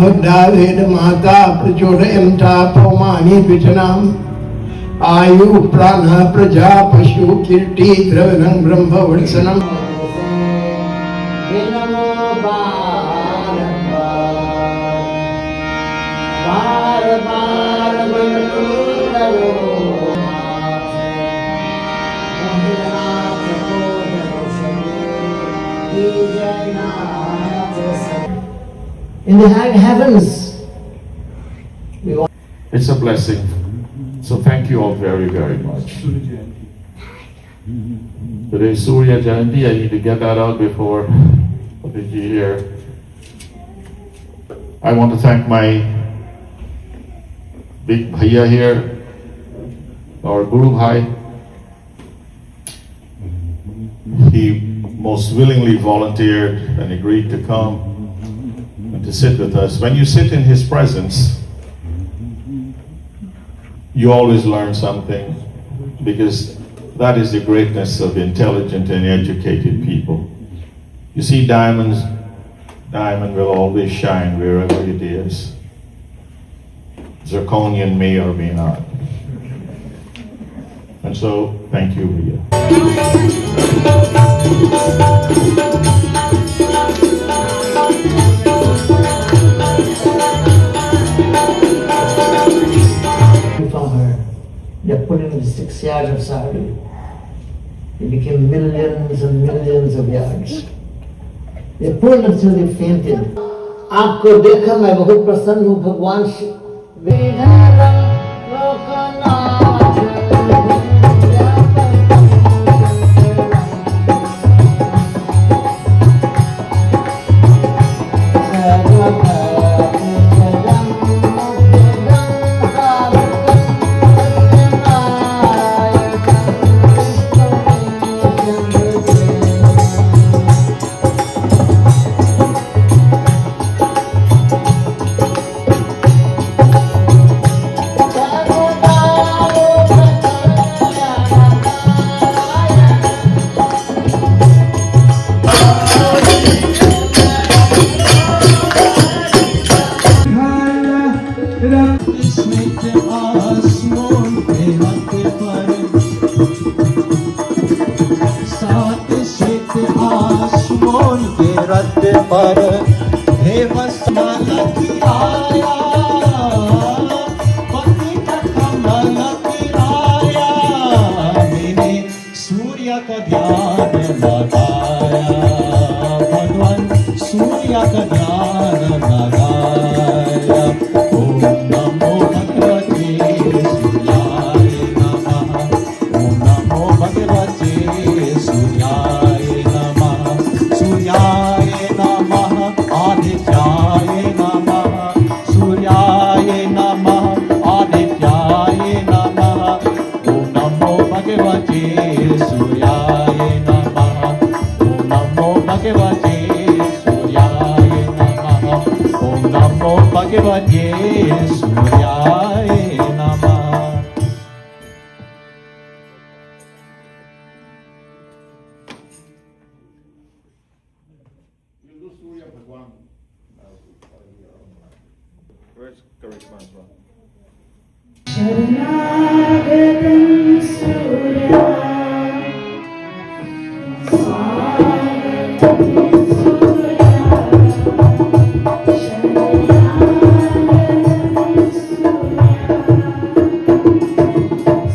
वड्डावेद माता प्रचोदयं तापमानि पितनाम् आयु प्राण प्रजा पशु कीर्ति द्रवणं ब्रह्म वर्षणम् in the heavens. It's a blessing. So thank you all very, very much. Today is Surya Jayanti. I need to get that out before Abhijit here. I want to thank my big bhaiya here, our Guru Bhai. He most willingly volunteered and agreed to come and to sit with us. When you sit in his presence, you always learn something, because that is the greatness of intelligent and educated people. You see, diamond will always shine wherever it is. Zirconian may or may not. And so, thank you, Ria. They put in 6 yards of sari. It became millions and millions of yards. They pulled until they fainted. आपको देखा मैं बहुत प्रसन्न हूँ भगवान से. पर हे वसमल किराया पति कमल किराया मैंने सूर्य का ध्यान लगाया भगवान सूर्य का ध्यान लगाया ओम नमो भगवते सूर्याय नमः ओम नमो भगवते सूर्याय नमः सूर्याय आदित्याय नमः सूर्याय नमः आदित्याय नमः ओम नमो भगवते सूर्याय नमः ओम नमो भगवते सूर्याय नमः ओम नमो भगवते सूर्याय नमः Where's Karishma from? Sharanagadam Surya Swagatam Surya Sharanagadam Surya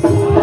Swagatam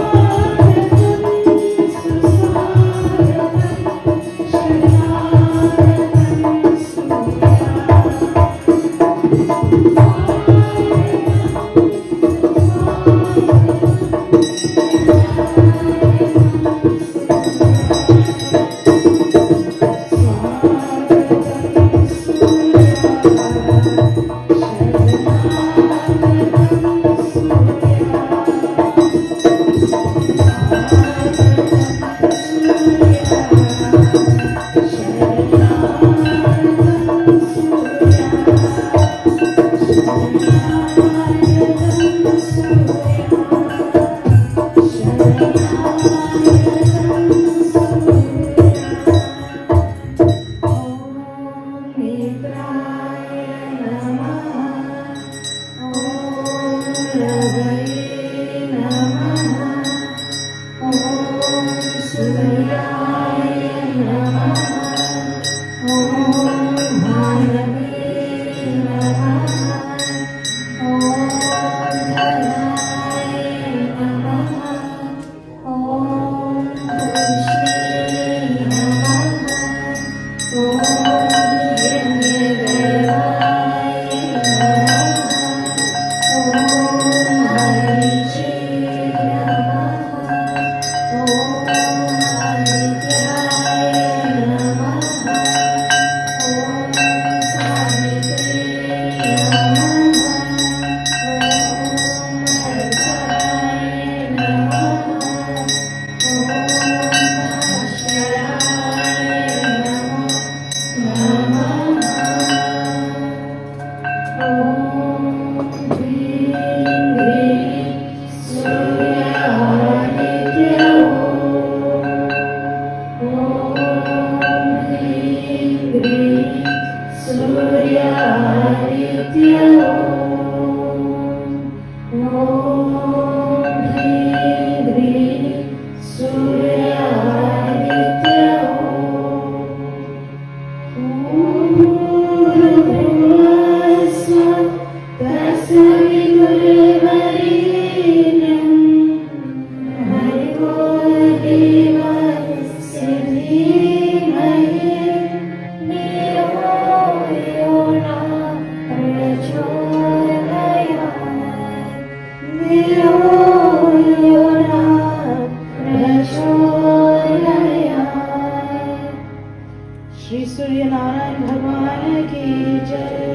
Shri Surya Narayan भगवान की जय।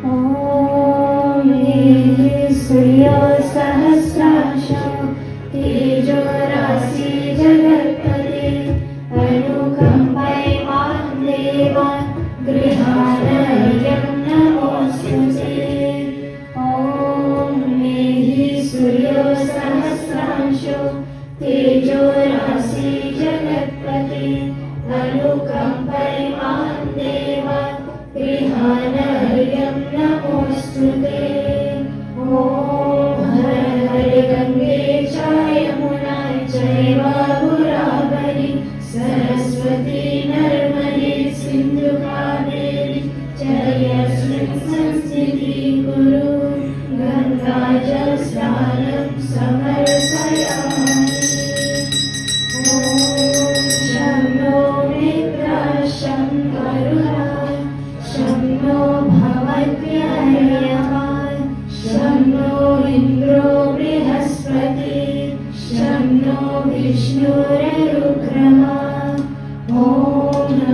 ओम सूर्यो सहस्रांश तेजो राशि जगत्पते अनुकंपयमान देवान् गृहाणयं नमोस्तुते। ओम सूर्यो सहस्रांशो तेजो राशि जगत्पते अनुकंपयमान देवान् गृहाणयं नमोस्तुते। ओम हर हर गंगे च यमुनाय चैव गोदावरी सरस्वती नर्मदे सिंधु कावेरी जलेऽस्मिन् संस्थिति कुरु। गंगा जल स्नानं समर्पयामि। ओम शं नो मित्रः शं वरुणः शं नो भवत्ययमः शं नो इन्द्रो बृहस्पतिः शं नो विष्णुरुक्रमः। ॐ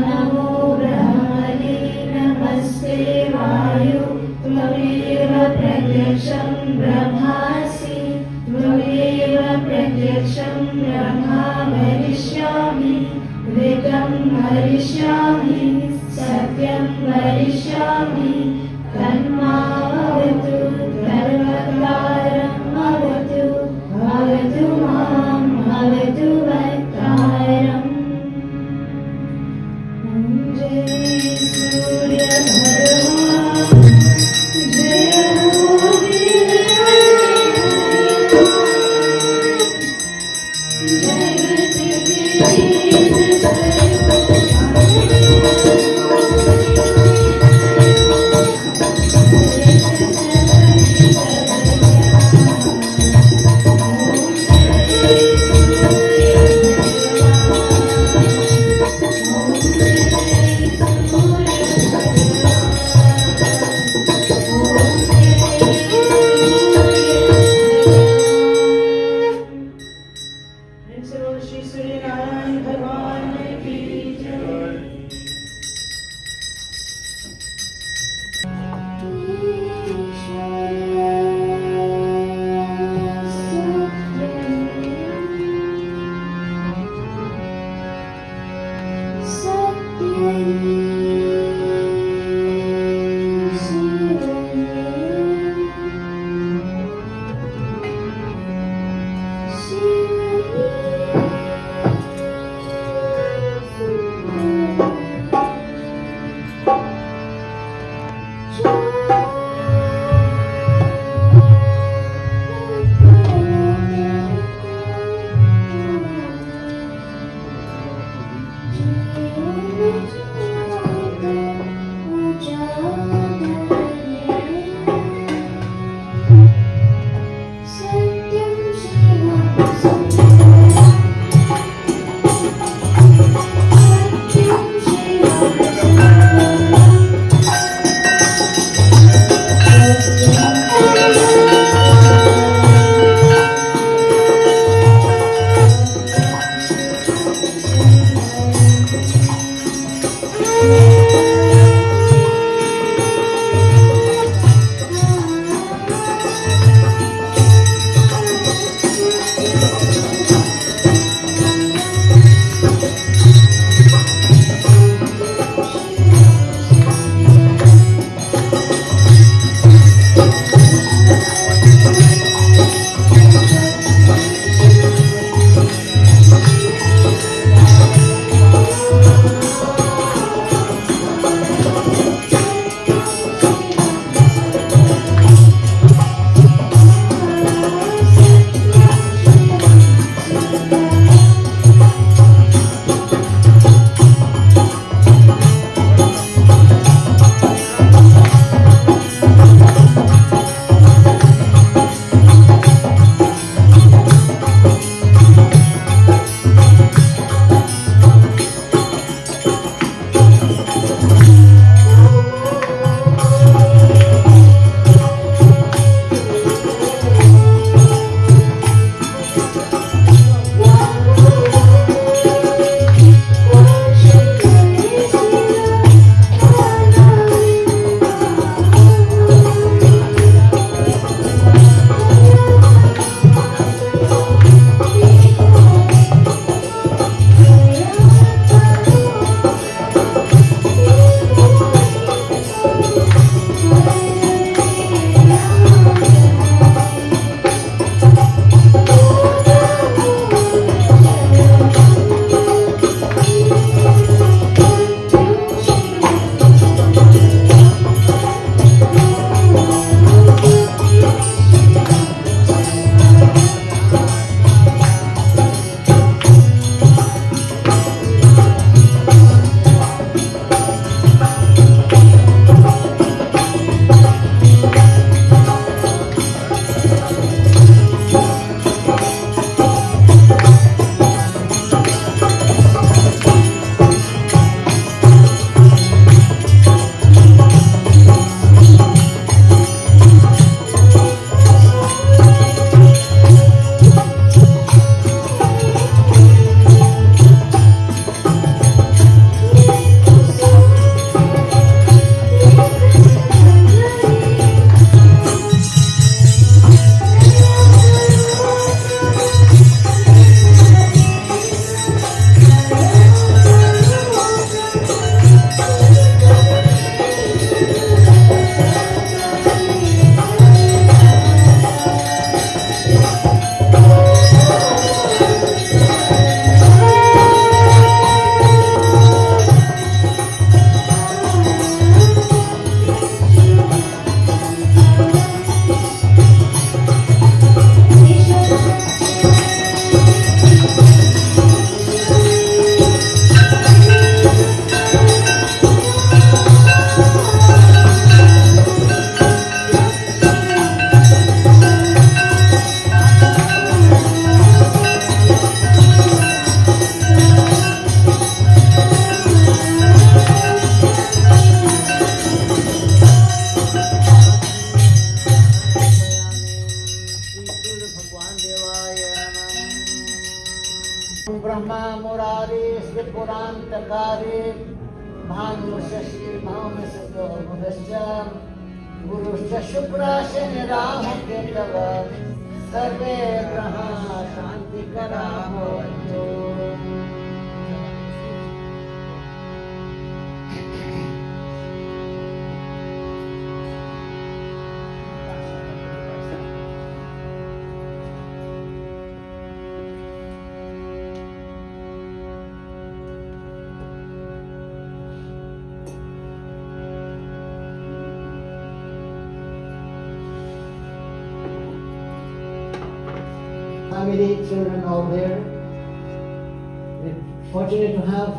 नमो ब्रह्मणे नमस्ते वायु त्वमेव प्रत्यक्षं ब्रह्मासि त्वमेव प्रत्यक्षं ब्रह्मा वदिष्यामि ऋतं वदिष्यामि सत्यं वदिष्यामि तन्मावतु सर्वकारम् अवतु भवतु मां भवतु वक्तारम्। जय सूर्य भगवान् जय हो श्री सूर्य नारायण भगवान की जय। पुरान्तकारे भानुशशि भानुसतो बुधश्च गुरुश्च शुक्राशनिराहुकेतव सर्वे ग्रहाः शान्तिकरा भवन्तु। Family, children all there. We're fortunate to have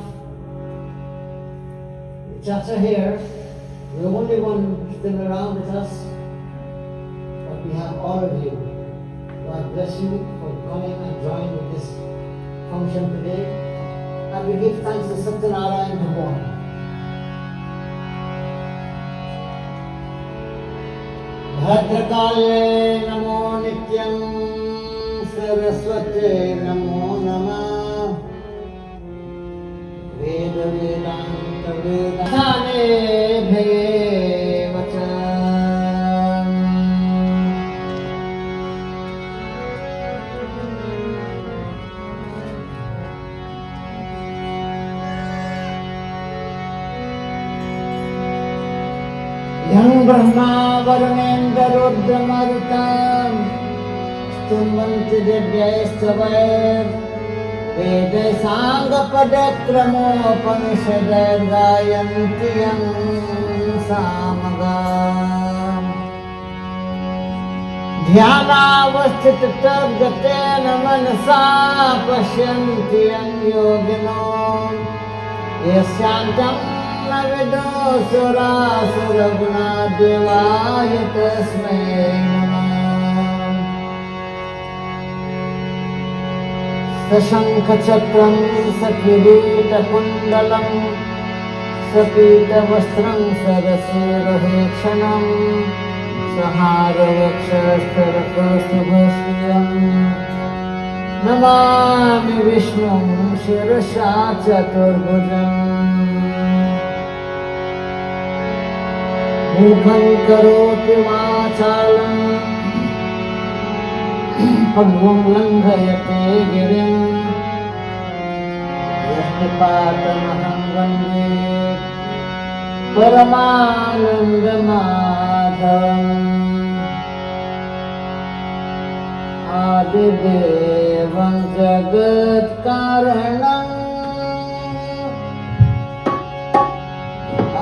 Chacha here. We're the only one still around with us, but we have all of you. God bless you for coming and joining with this function today. And we give thanks to Satyanarayan Bhagwan. Bhadrakaye namo nityam सरस्वते नमो नमः वेद वेदांत वेदाने भये वचन यं ब्रह्मा वरुणेन्द्र रुद्रमरुतम् तुमन्ति दिव्यैस्तवैर् वेद साङ्गपदक्रमोपनिषदैर् गायन्ति यं सामगाम् ध्यानावस्थिततद्गतेन मनसा पश्यन्ति यं योगिनो यस्यान्तं न विदुषुरासुरगुणादेवाय तस्मै नमः। सशङ्खचक्रं सकिरीटकुण्डलं सपीतवस्त्रं सरसीरुहेक्षणं सहारवक्षस्थरकौस्तुभश्रियं नमामि विष्णुं शिरसा चतुर्भुजम् मुखं करोति वाचालं पद्मं लङ्घयते गिरिं यष्टिपातमहं वन्दे परमानन्दमाधवम् आदिदेवं जगत्कारणम्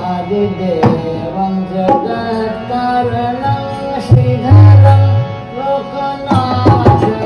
आदिदेवं जगत्कारणं श्रीधरं लोकनाथं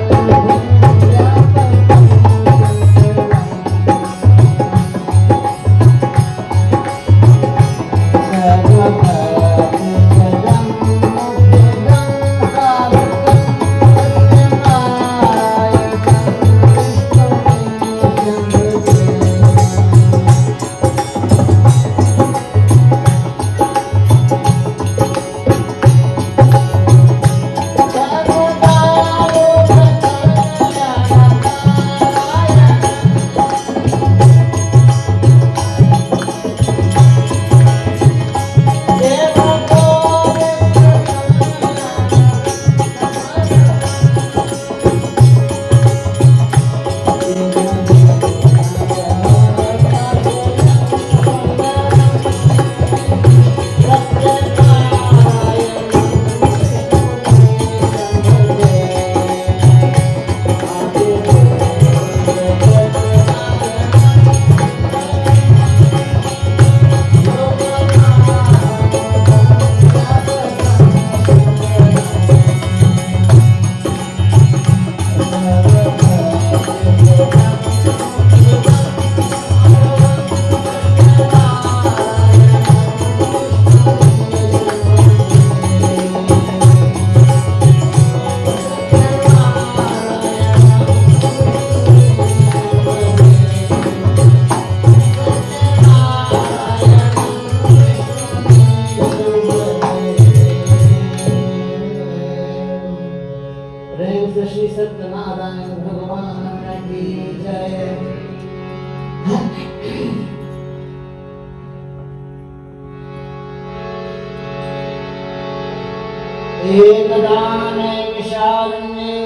एकददाने विशालने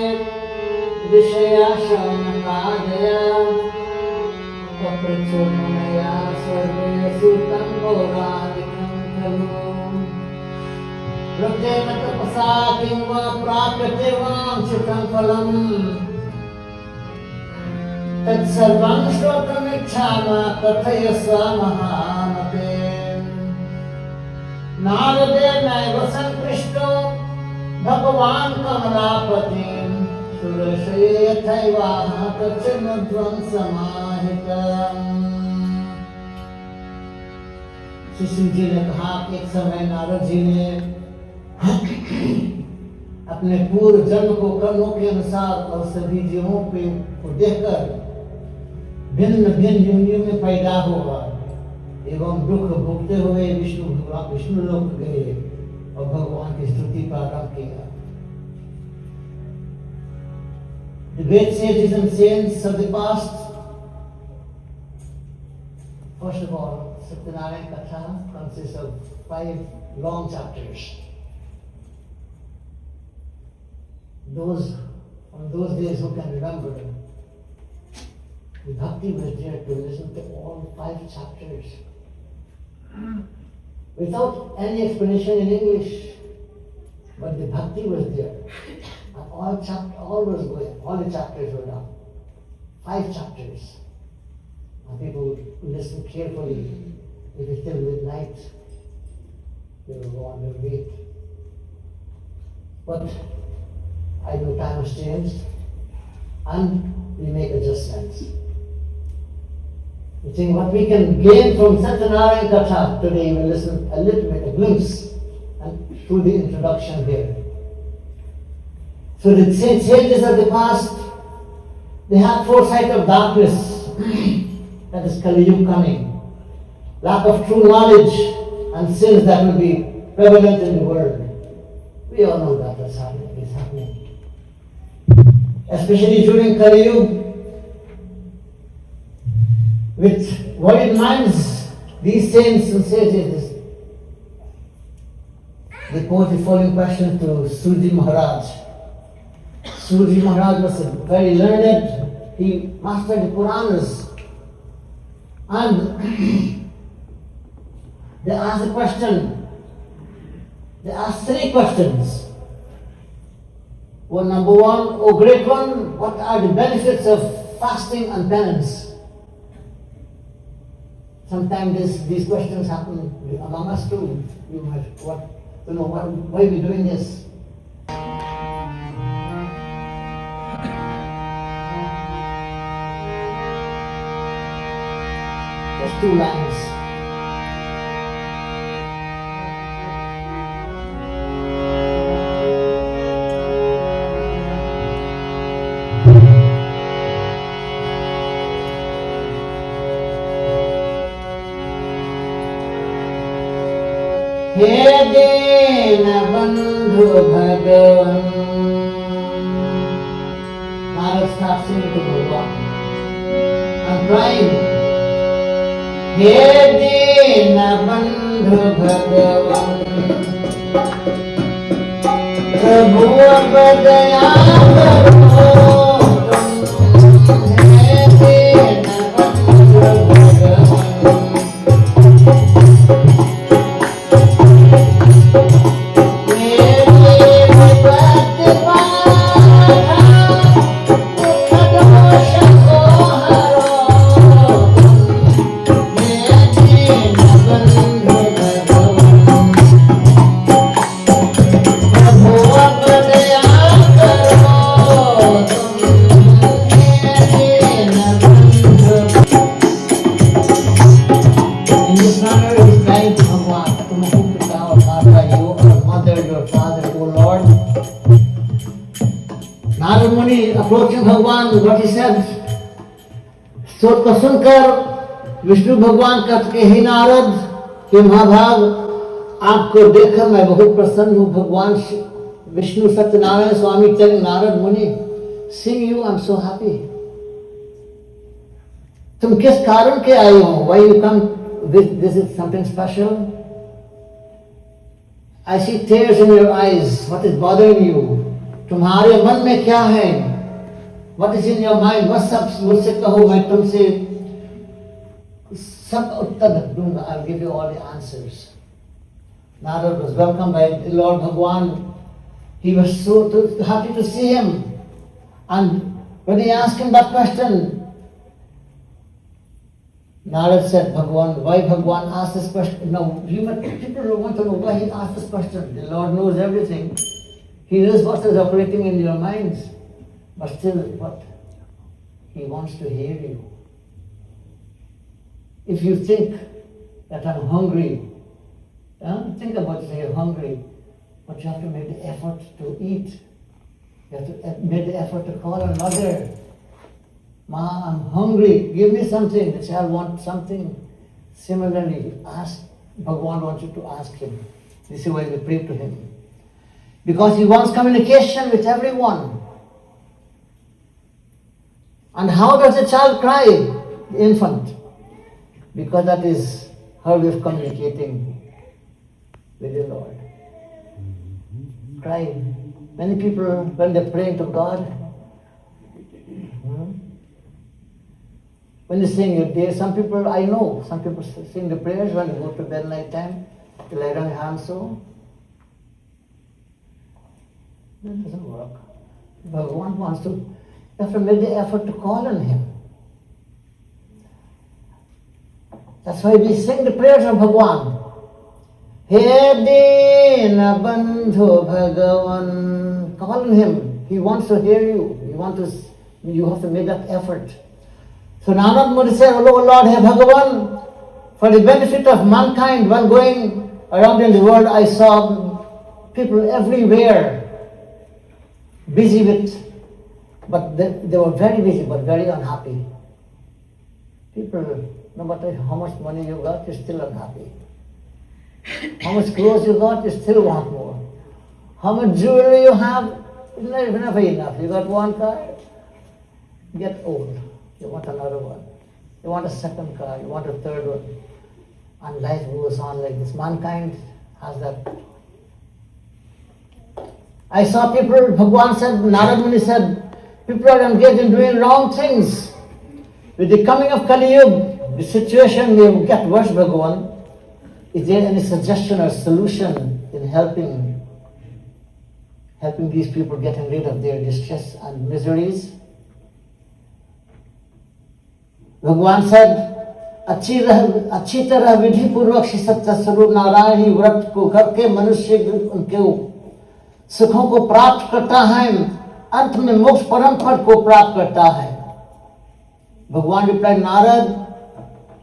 विषयाशङ्कादया पप्रचोदनया सर्वेषु तं पौराणिकं खलु प्रत्येन तपसा किं वा प्राप्यते वाञ्छितं फलम् तत्सर्वं श्रोतुमिच्छामः कथयस्व महामते नारदेनैव संकृष्टो भगवान् कमलापतिं सुरशये यथैवाह तच्चिन्मध्वंसमाहितम् शिशु जी ने कहा कि एक समय नारद जी ने अपने पूर्व जन्म को कर्मों के अनुसार और सभी जीवों को देखकर भिन्न भिन्न योनियों में पैदा हुआ एवं दुख भोगते हुए विष्णु लोक गए और भगवान की स्तुति प्रारंभ किया। The great sages and saints of the past, first of all, Satyanarayana Katha consists of 5 long chapters. Those from those days who can remember, the bhakti was there to listen to all 5 chapters without any explanation in English, but the bhakti was there. And all was going, all the chapters were done. 5 chapters. And people would listen carefully. If it's still midnight, they will go on their way. But I know time has changed, and we make adjustments. You think what we can gain from Satyanarayana Katha today, we will listen a little bit, a glimpse, and through the introduction here. So the sages of the past, they had foresight of darkness, that is Kali Yuga coming, lack of true knowledge, and sins that will be prevalent in the world. We all know that is happening. Especially during Kali Yuga, with worried minds, these saints and sages, they posed the following question to Surji Maharaj. Surji Maharaj was very learned, he mastered the Puranas, and they asked a question, they asked 3 questions. Well, number 1, oh great one, what are the benefits of fasting and penance? Sometimes these questions happen among us too. You might, why are we doing this? Just 2 lines. हे दीन बंधु भगवान, Narad starts singing to Bhagavan and crying. हे दीन बंधु भगवान, प्रभु अब दया करो। हे दीन बंधु भगवान, approaching Bhagwan, what he said, स्तोत्र को सुनकर विष्णु भगवान कहते हे नारद कि महाभाग आपको देखकर मैं बहुत प्रसन्न हूँ। भगवान विष्णु सत्यनारायण स्वामी telling नारद मुनि, seeing you I'm so happy. तुम किस कारण के आए हो? Why you come? This is something special. I see tears in your eyes. What is bothering you? तुम्हारे मन में क्या है? What is in your mind? बस सब मुझसे कहो, मैं तुमसे सब उत्तर दूंगा. I'll give you all the answers. Narad was welcomed by Lord Bhagwan. He was so happy to see him. And when he asked him that question, Narad said, Bhagwan, why Bhagwan asked this question? Now, people want to know why he asked this question. The Lord knows everything. He knows what is operating in your minds. But still, what? He wants to hear you. If you think that I'm hungry, think about it, you're hungry, but you have to make the effort to eat. You have to make the effort to call on mother. Ma, I'm hungry, give me something. The child wants something. Similarly, ask, Bhagwan wants you to ask him. This is why we pray to him. Because he wants communication with everyone. And how does the child cry, the infant? Because that is her way of communicating with the Lord. Cry. Many people, when they're praying to God, when they sing your day, some people, I know, some people sing the prayers when they go to bed night time, they lay down their hands so. That doesn't work. Bhagwan wants to, you have to make the effort to call on him. That's why we sing the prayers of Bhagwan. He Dina Bandhu Bhagavan. Call on him. He wants to hear you. You have to make that effort. So Narad Muni said, oh Lord, hey Bhagavan, for the benefit of mankind, while going around in the world, I saw people everywhere busy with, but they were very busy, but very unhappy. People, no matter how much money you got, you're still unhappy. How much clothes you got, you still want more. How much jewelry you have, it's never enough. You got one car, get old. You want another one. You want a second car, you want a third one. And life goes on like this. Mankind has that. I saw people, Bhagwan said, Narad Muni said, people are engaged in doing wrong things. With the coming of Kali Yuga, the situation may get worse, Bhagwan. Is there any suggestion or solution in helping these people getting rid of their distress and miseries? भगवान said, अच्छी तरह विधि पूर्वक श्री सत्य स्वरूप नारायण ही व्रत को करके मनुष्य उनके सुखों को प्राप्त करता है, अंत में मोक्ष परम पद को प्राप्त करता है. Bhagwan replied, Narad,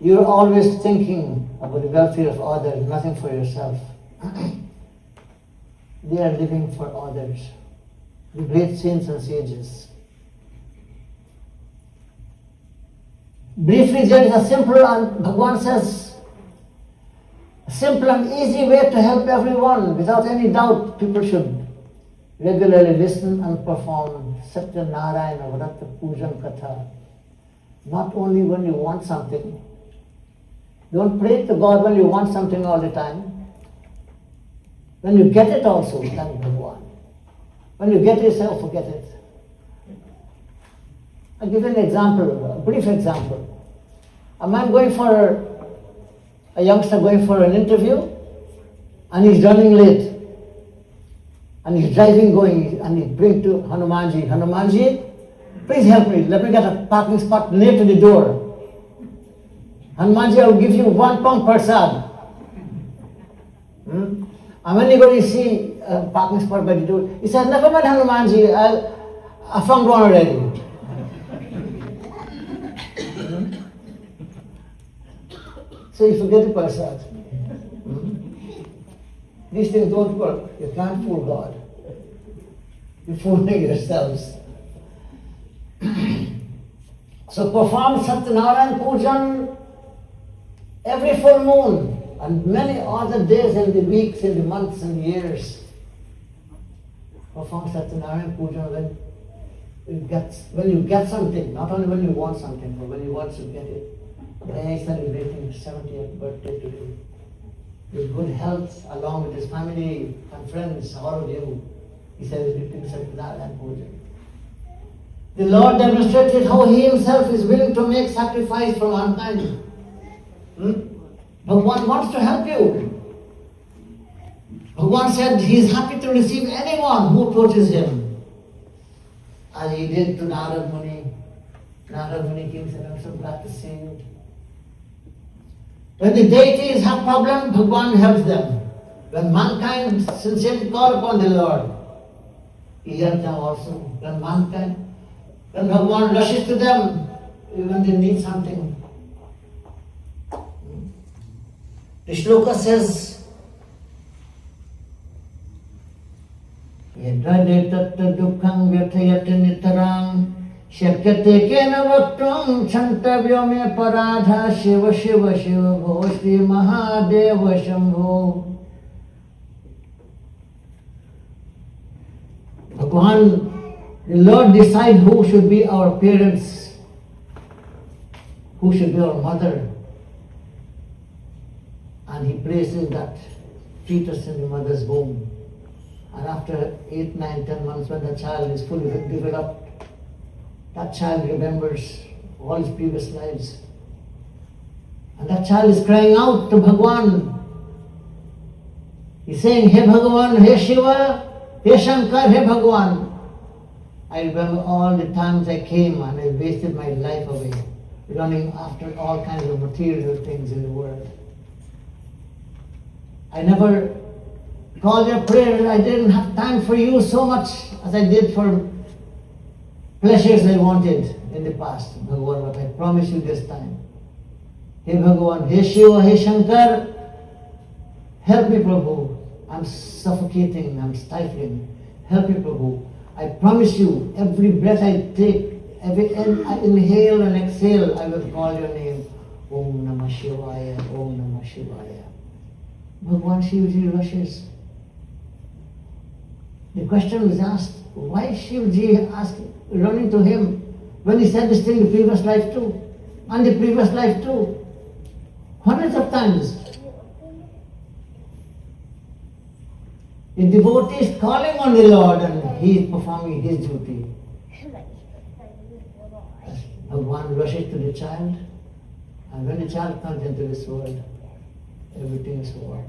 you're always thinking about the welfare of others, nothing for yourself. They are living for others, the great saints and sages. Briefly, there is a simple, and Bhagwan says, a simple and easy way to help everyone. Without any doubt, people should regularly listen and perform Satya Narayana Vrata Pujan Katha. Not only when you want something. Don't pray to God when you want something all the time. When you get it also, thank Bhagwan. When you get it, say, forget it. I'll give you an example, a brief example. A man a youngster going for an interview, and he's running late. And he's going, and he brings to Hanumanji, Hanumanji, please help me, let me get a parking spot near to the door. Hanumanji, I will give you 1 pound prasad. And when you go to see a parking spot by the door, he says, never mind Hanumanji, I found one already. So you forget the prasad. These things don't work. You can't fool God. You're fooling yourselves. So perform Satyanarayan Pujan every full moon and many other days in the weeks, in the months and years. Perform Satyanarayan Pujan when you get something, not only when you want something, but when you want to get it. Today is celebrating his 70th birthday today. with good health, along with his family and friends, all of you. He said, the Lord demonstrated how He Himself is willing to make sacrifice for mankind. Bhagwan wants to help you. Bhagwan said He is happy to receive anyone who approaches Him. As He did to Narad Muni. Narad Muni came and said, I'm so glad to see you. When the deities have problems, Bhagwan helps them. When mankind sincerely call upon the Lord, He helps them also. When Bhagwan rushes to them, when they need something. The shloka says, Yadade tatta dukkham vyathayate nitarang Shakyate kena vaktam chantavyo me paradha Shiva Shiva Shiva Bho Shri Mahadeva Shambho. Bhagwan, the Lord decides who should be our parents, who should be our mother. And He places that fetus in the mother's womb. And after 8, 9, 10 months, when the child is fully developed, that child remembers all his previous lives. And that child is crying out to Bhagwan. He's saying, Hey Bhagwan, Hey Shiva, Hey Shankar, Hey Bhagwan. I remember all the times I came and I wasted my life away, running after all kinds of material things in the world. I never called your prayer. I didn't have time for you so much as I did for pleasures I wanted in the past. Bhagavan, but I promise you this time. Hey Bhagavan, Hey Shiva, Hey Shankar, help me Prabhu. I'm suffocating, I'm stifling. Help me Prabhu. I promise you, every breath I take, every I inhale and exhale, I will call your name. Om Namah Shivaya, Om Namah Shivaya. Bhagwan Shivji rushes. The question was asked, why Shivji running to him when he said this thing in the previous life too, and the previous life too, hundreds of times. The devotee is calling on the Lord and he is performing his duty. As Bhagwan rushes to the child, and when the child comes into this world, everything is over.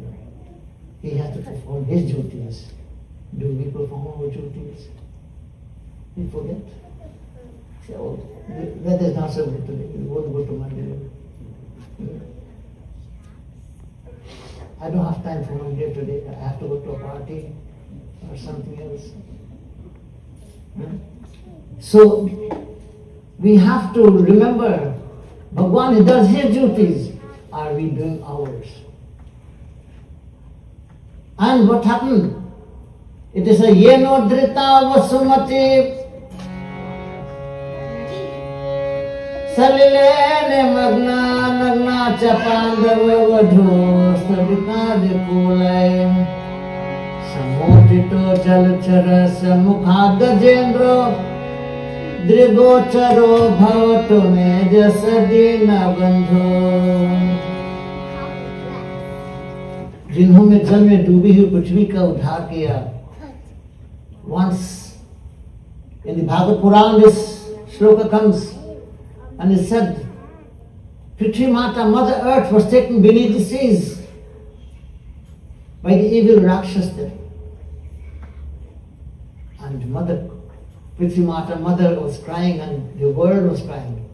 He has to perform his duties. Do we perform our duties? We forget. Say, oh, weather is not so good today. We won't go to Monday. I don't have time for Monday today. I have to go to a party or something else. So, we have to remember, Bhagwan does his duties. Are we doing ours? And what happened? It is a yenodrita vasumati salilene magna nagna chapandava vadhu stadita dekulai samotito jalchara samukha gajendro drigocharo bhavatu me jasadina bandhu. जिन्होंने जल में डूबी हुई पृथ्वी का उद्धार किया. Once in the Bhagavad Puran this shloka comes and it said, Prithvi Mata, Mother Earth, was taken beneath the seas by the evil Rakshas. And Mother, Prithvi Mata, Mother was crying and the world was crying.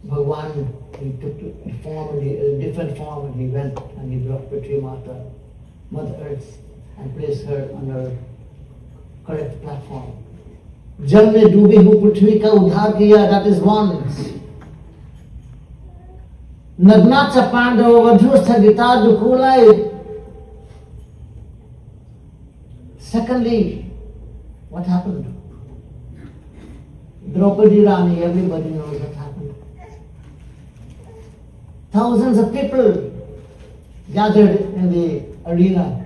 Bhagwan, he took a form, a different form, and he went and he brought Prithvi Mata, Mother Earth, and placed her on her correct platform. जल में डूबी हुई पृथ्वी का उद्धार किया, that is one. नग्ना च पांडव वधू स्थगिता दुकूलाय. Secondly, what happened? Draupadi Rani, everybody knows what happened. Thousands of people gathered in the arena,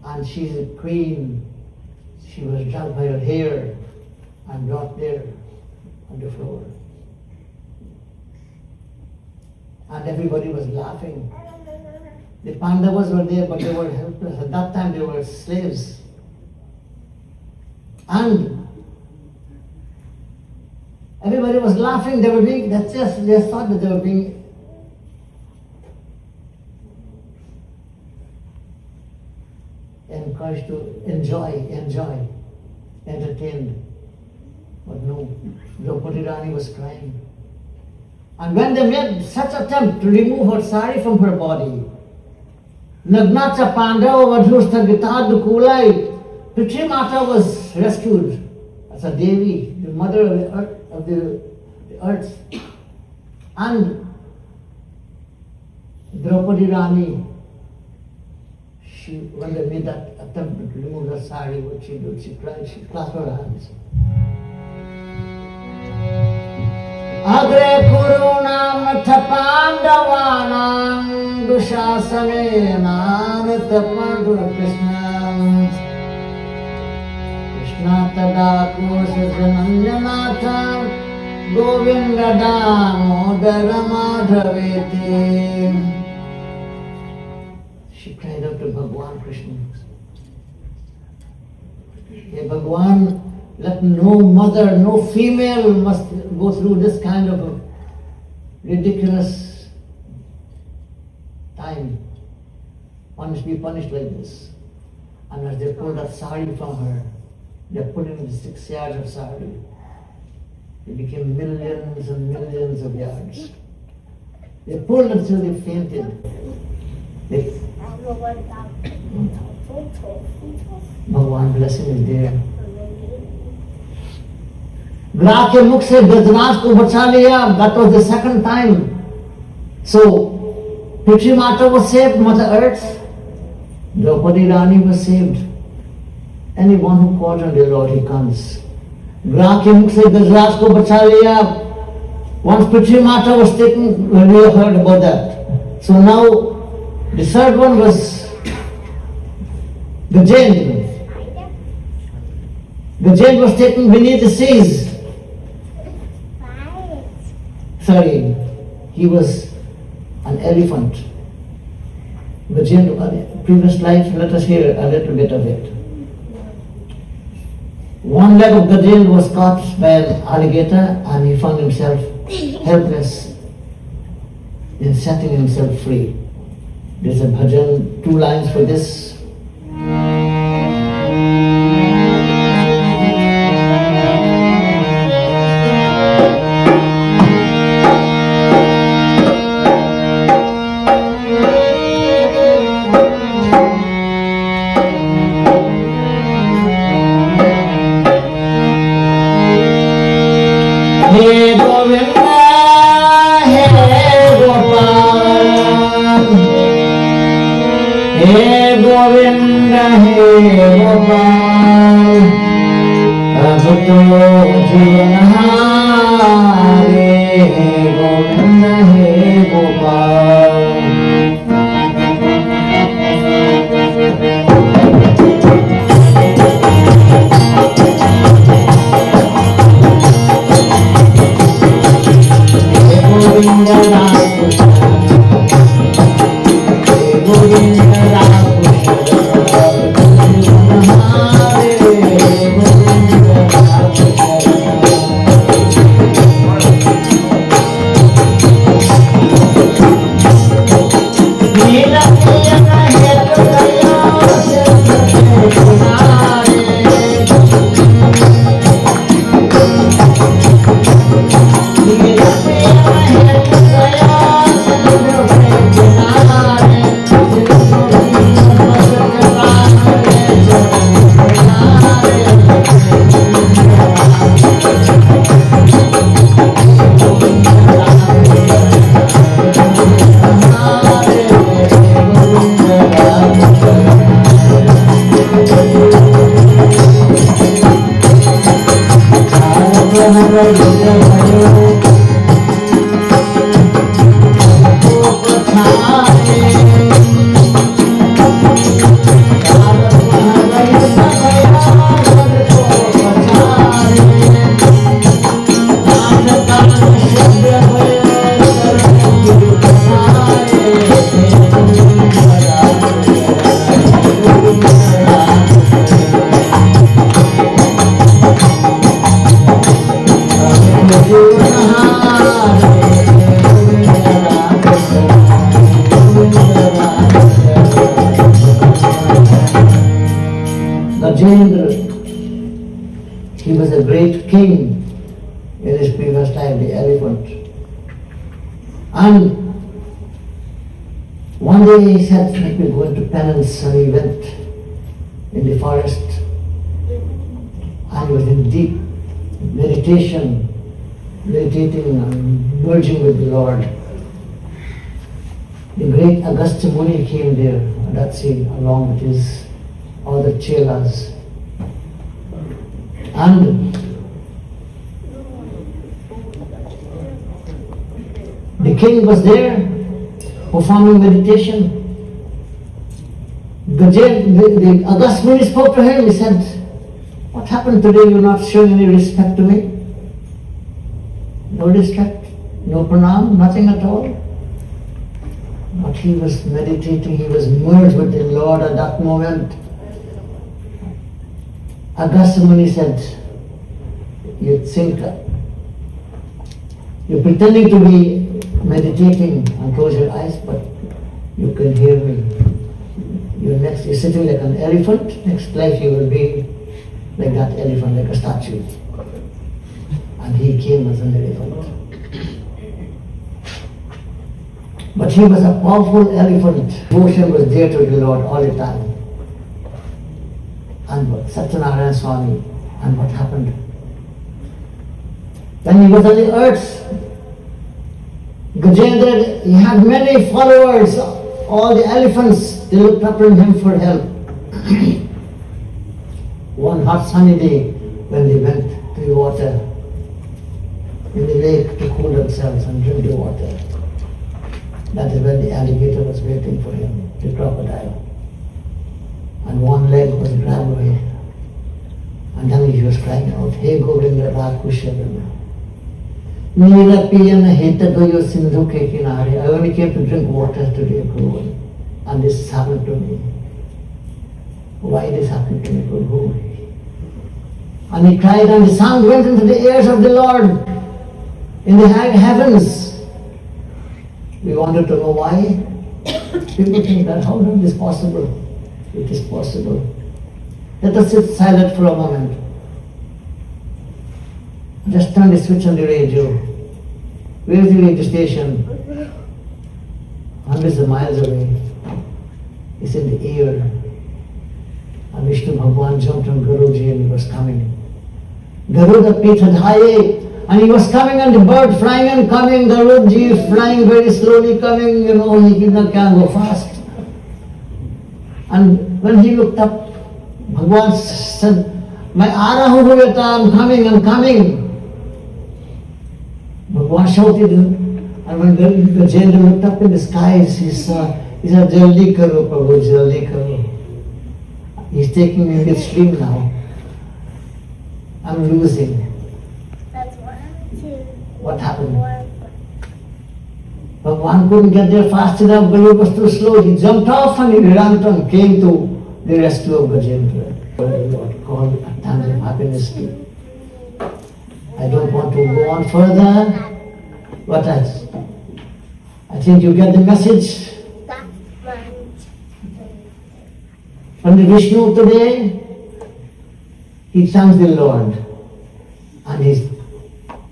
and she is a queen. She was dragged by her hair and brought there on the floor. And everybody was laughing. The Pandavas were there, but they were helpless. At that time, they were slaves. And everybody was laughing. They thought that they were being encouraged to enjoy, entertained. But no, Draupadi Rani was crying. And when they made such attempt to remove her sari from her body, Nagnacha Pandava Vadhusta Gita Dukulai, Pitri Mata was rescued as a Devi, the mother of the earth. And Draupadi Rani, when they made that attempt to remove her sari, what she did, she cried, she clasped her hands. Agre Kurunam Tapandavanam Dushasanena Tapandur Krishna Krishna Tada Kosajananjanata Govinda Damodara Madhaveti. She cried out to Bhagwan Krishna. Hey Bhagwan, let no mother, no female must go through this kind of a ridiculous time. Be punished like this. And as they pulled that sari from her, they put in the 6 yards of sari. It became millions and millions of yards. They pulled until they fainted. Bhagwan blessing is there. ग्राह के मुख से गजराज को बचा लिया. That was the second time. So Prithvi Mata was saved, Mother Earth. Draupadi Rani was saved. Anyone who calls on the Lord, he comes. ग्राह के मुख से गजराज को बचा लिया. Once Prithvi Mata was taken, we heard about that. So now the third one was Gajendra. Gajendra was taken beneath the seas. Sorry, he was an elephant. Gajendra, previous life, let us hear a little bit of it. One leg of Gajendra was caught by an alligator and he found himself helpless in setting himself free. There's a bhajan, 2 lines for this. Gajendra. He was a great king in his previous time, the elephant. And one day he said, let me go into penance, and he went in the forest and was in deep meditation, meditating and merging with the Lord. The great Agastya Muni came there, that's him, along with his other chelas. And the king was there performing meditation. The Agastya Muni spoke to him. He said, what happened today? You're not showing any respect to me? No respect, no pranam, nothing at all. But he was meditating, he was merged with the Lord at that moment. Agastya Muni said, you think you're pretending to be meditating and close your eyes, but you can hear me. You're sitting like an elephant, next life you will be like that elephant, like a statue. And he came as an elephant. But he was a powerful elephant. Devotion was there to the Lord all the time. And Satyanarayana Swami, and what happened? When he was on the earth, Gajendra, he had many followers. All the elephants, they looked up to him for help. One hot sunny day, when they went to the water, in the lake to cool themselves and drink the water, that is when the alligator was waiting for him, the crocodile. And one leg was grabbed away. And then he was crying out, Hey Govinda Rakushavana. Nira piyana heta goyo sindhu ke kinare. I only came to drink water today, Guru. And this has happened to me. Why this happened to me, Guru? And he cried, and the sound went into the ears of the Lord in the heavens. We wanted to know why. People think that how is this possible? It is possible. Let us sit silent for a moment. Just turn the switch on the radio. Where is the radio station? Hundreds of miles away. It's in the air. And Vishnu Bhagwan jumped on Garuji and he was coming. Garuda Pithadhaye, and he was coming and the bird flying and coming, Garuji flying very slowly coming, he can't go fast. And when he looked up, Bhagwan said, "My Arahu beta, I'm coming. Bhagwan shouted, and when Gajendra looked up in the skies, he said, Jaldi karo Prabhu, Jaldi karo. He's taking me midstream now. I'm losing. What happened? Bhagwan couldn't get there fast enough, Garuda was too slow. He jumped off and he ran and came to the rescue of Gajendra. What called a time of happiness too. I don't want to go on further. What else? I think you get the message. From the Vishnu today, he thanks the Lord. And he's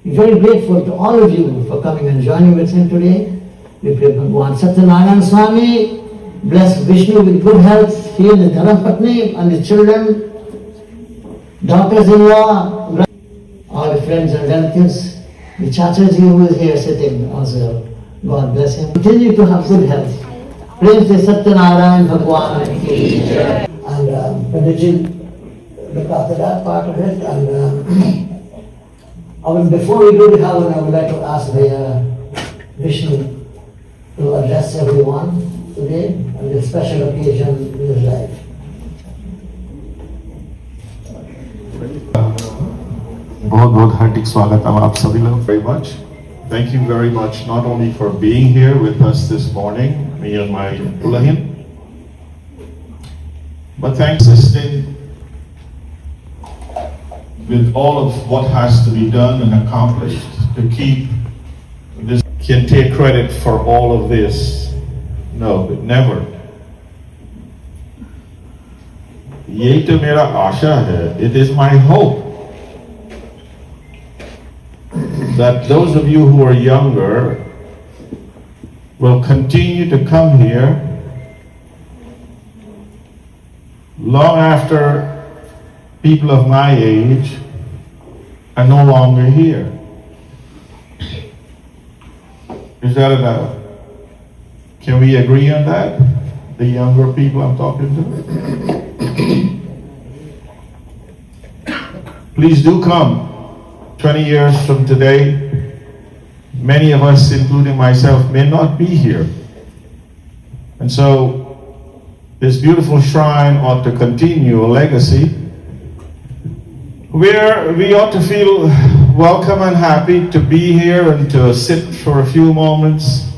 very grateful to all of you for coming and joining with him today. We pray Bhagwan Satyanarayana Swami bless Vishnu with good health, heal the Dharapatni and the children, daughters-in-law, all the friends and relatives, the Chachaji who is here sitting also. God bless him. Continue to have good health. Praise the Satyanarayana Bhagwan. And Panditji look after that part of it. And before we do the Havan, I would like to ask the Vishnu to address everyone today on this special occasion in his life. बहुत हार्दिक स्वागत आप सभी लोग very much. Thank you very much not only for being here with us this morning, me and my Ulahin, but thanks for assisting with all of what has to be done and accomplished to keep this. Can take credit for all of this. No, but never. यही तो मेरा आशा है. It is my hope that those of you who are younger will continue to come here long after people of my age are no longer here. Is that enough? Can we agree on that? The younger people I'm talking to? Please do come. 20 years from today, many of us, including myself, may not be here. And so, this beautiful shrine ought to continue a legacy where we ought to feel welcome and happy to be here and to sit for a few moments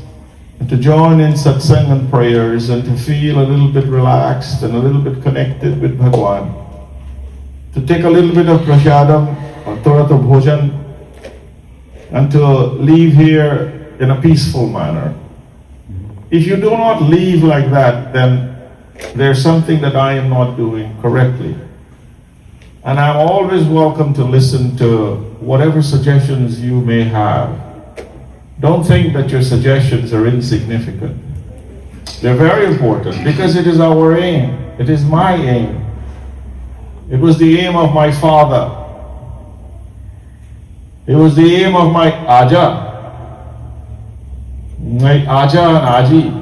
and to join in satsang and prayers and to feel a little bit relaxed and a little bit connected with Bhagwan. To take a little bit of prasadam or Torah to bhojan and to leave here in a peaceful manner. If you do not leave like that, then there's something that I am not doing correctly. And I'm always welcome to listen to whatever suggestions you may have. Don't think that your suggestions are insignificant. They're very important because it is our aim. It is my aim. It was the aim of my father. It was the aim of my Aja. My Aja and Aji.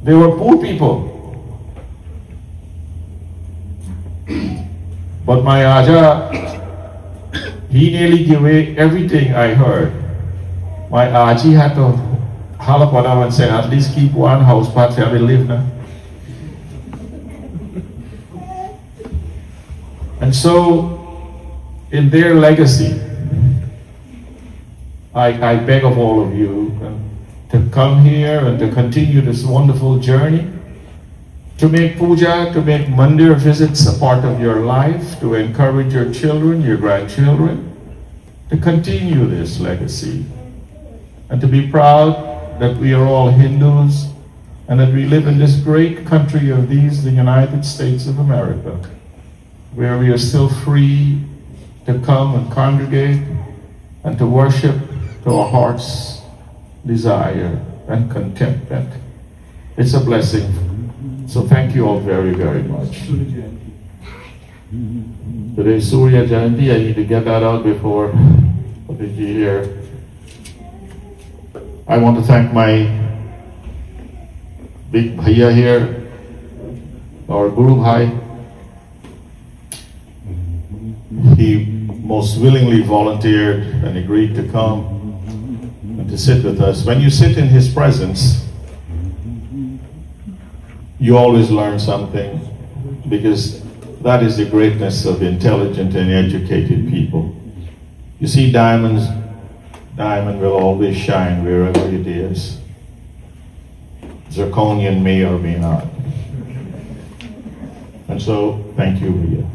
They were poor people. But my Aja, he nearly gave away everything I heard. My Aji had to holler for them and say, at least keep one house part where we live now. And so, in their legacy, I beg of all of you to come here and to continue this wonderful journey, to make puja, to make mandir visits a part of your life, to encourage your children, your grandchildren, to continue this legacy, and to be proud that we are all Hindus and that we live in this great country of these, the United States of America, where we are still free to come and congregate and to worship to our heart's desire and contentment. It's a blessing. So thank you all very, very much. Today is Surya Jayanti. I need to get that out before Padiji here. I want to thank my big bhaiya here, our Guru Bhai. He most willingly volunteered and agreed to come and to sit with us. When you sit in his presence, you always learn something, because that is the greatness of intelligent and educated people. You see, diamond will always shine wherever it is. Zirconian may or may not. And so, thank you, Ria.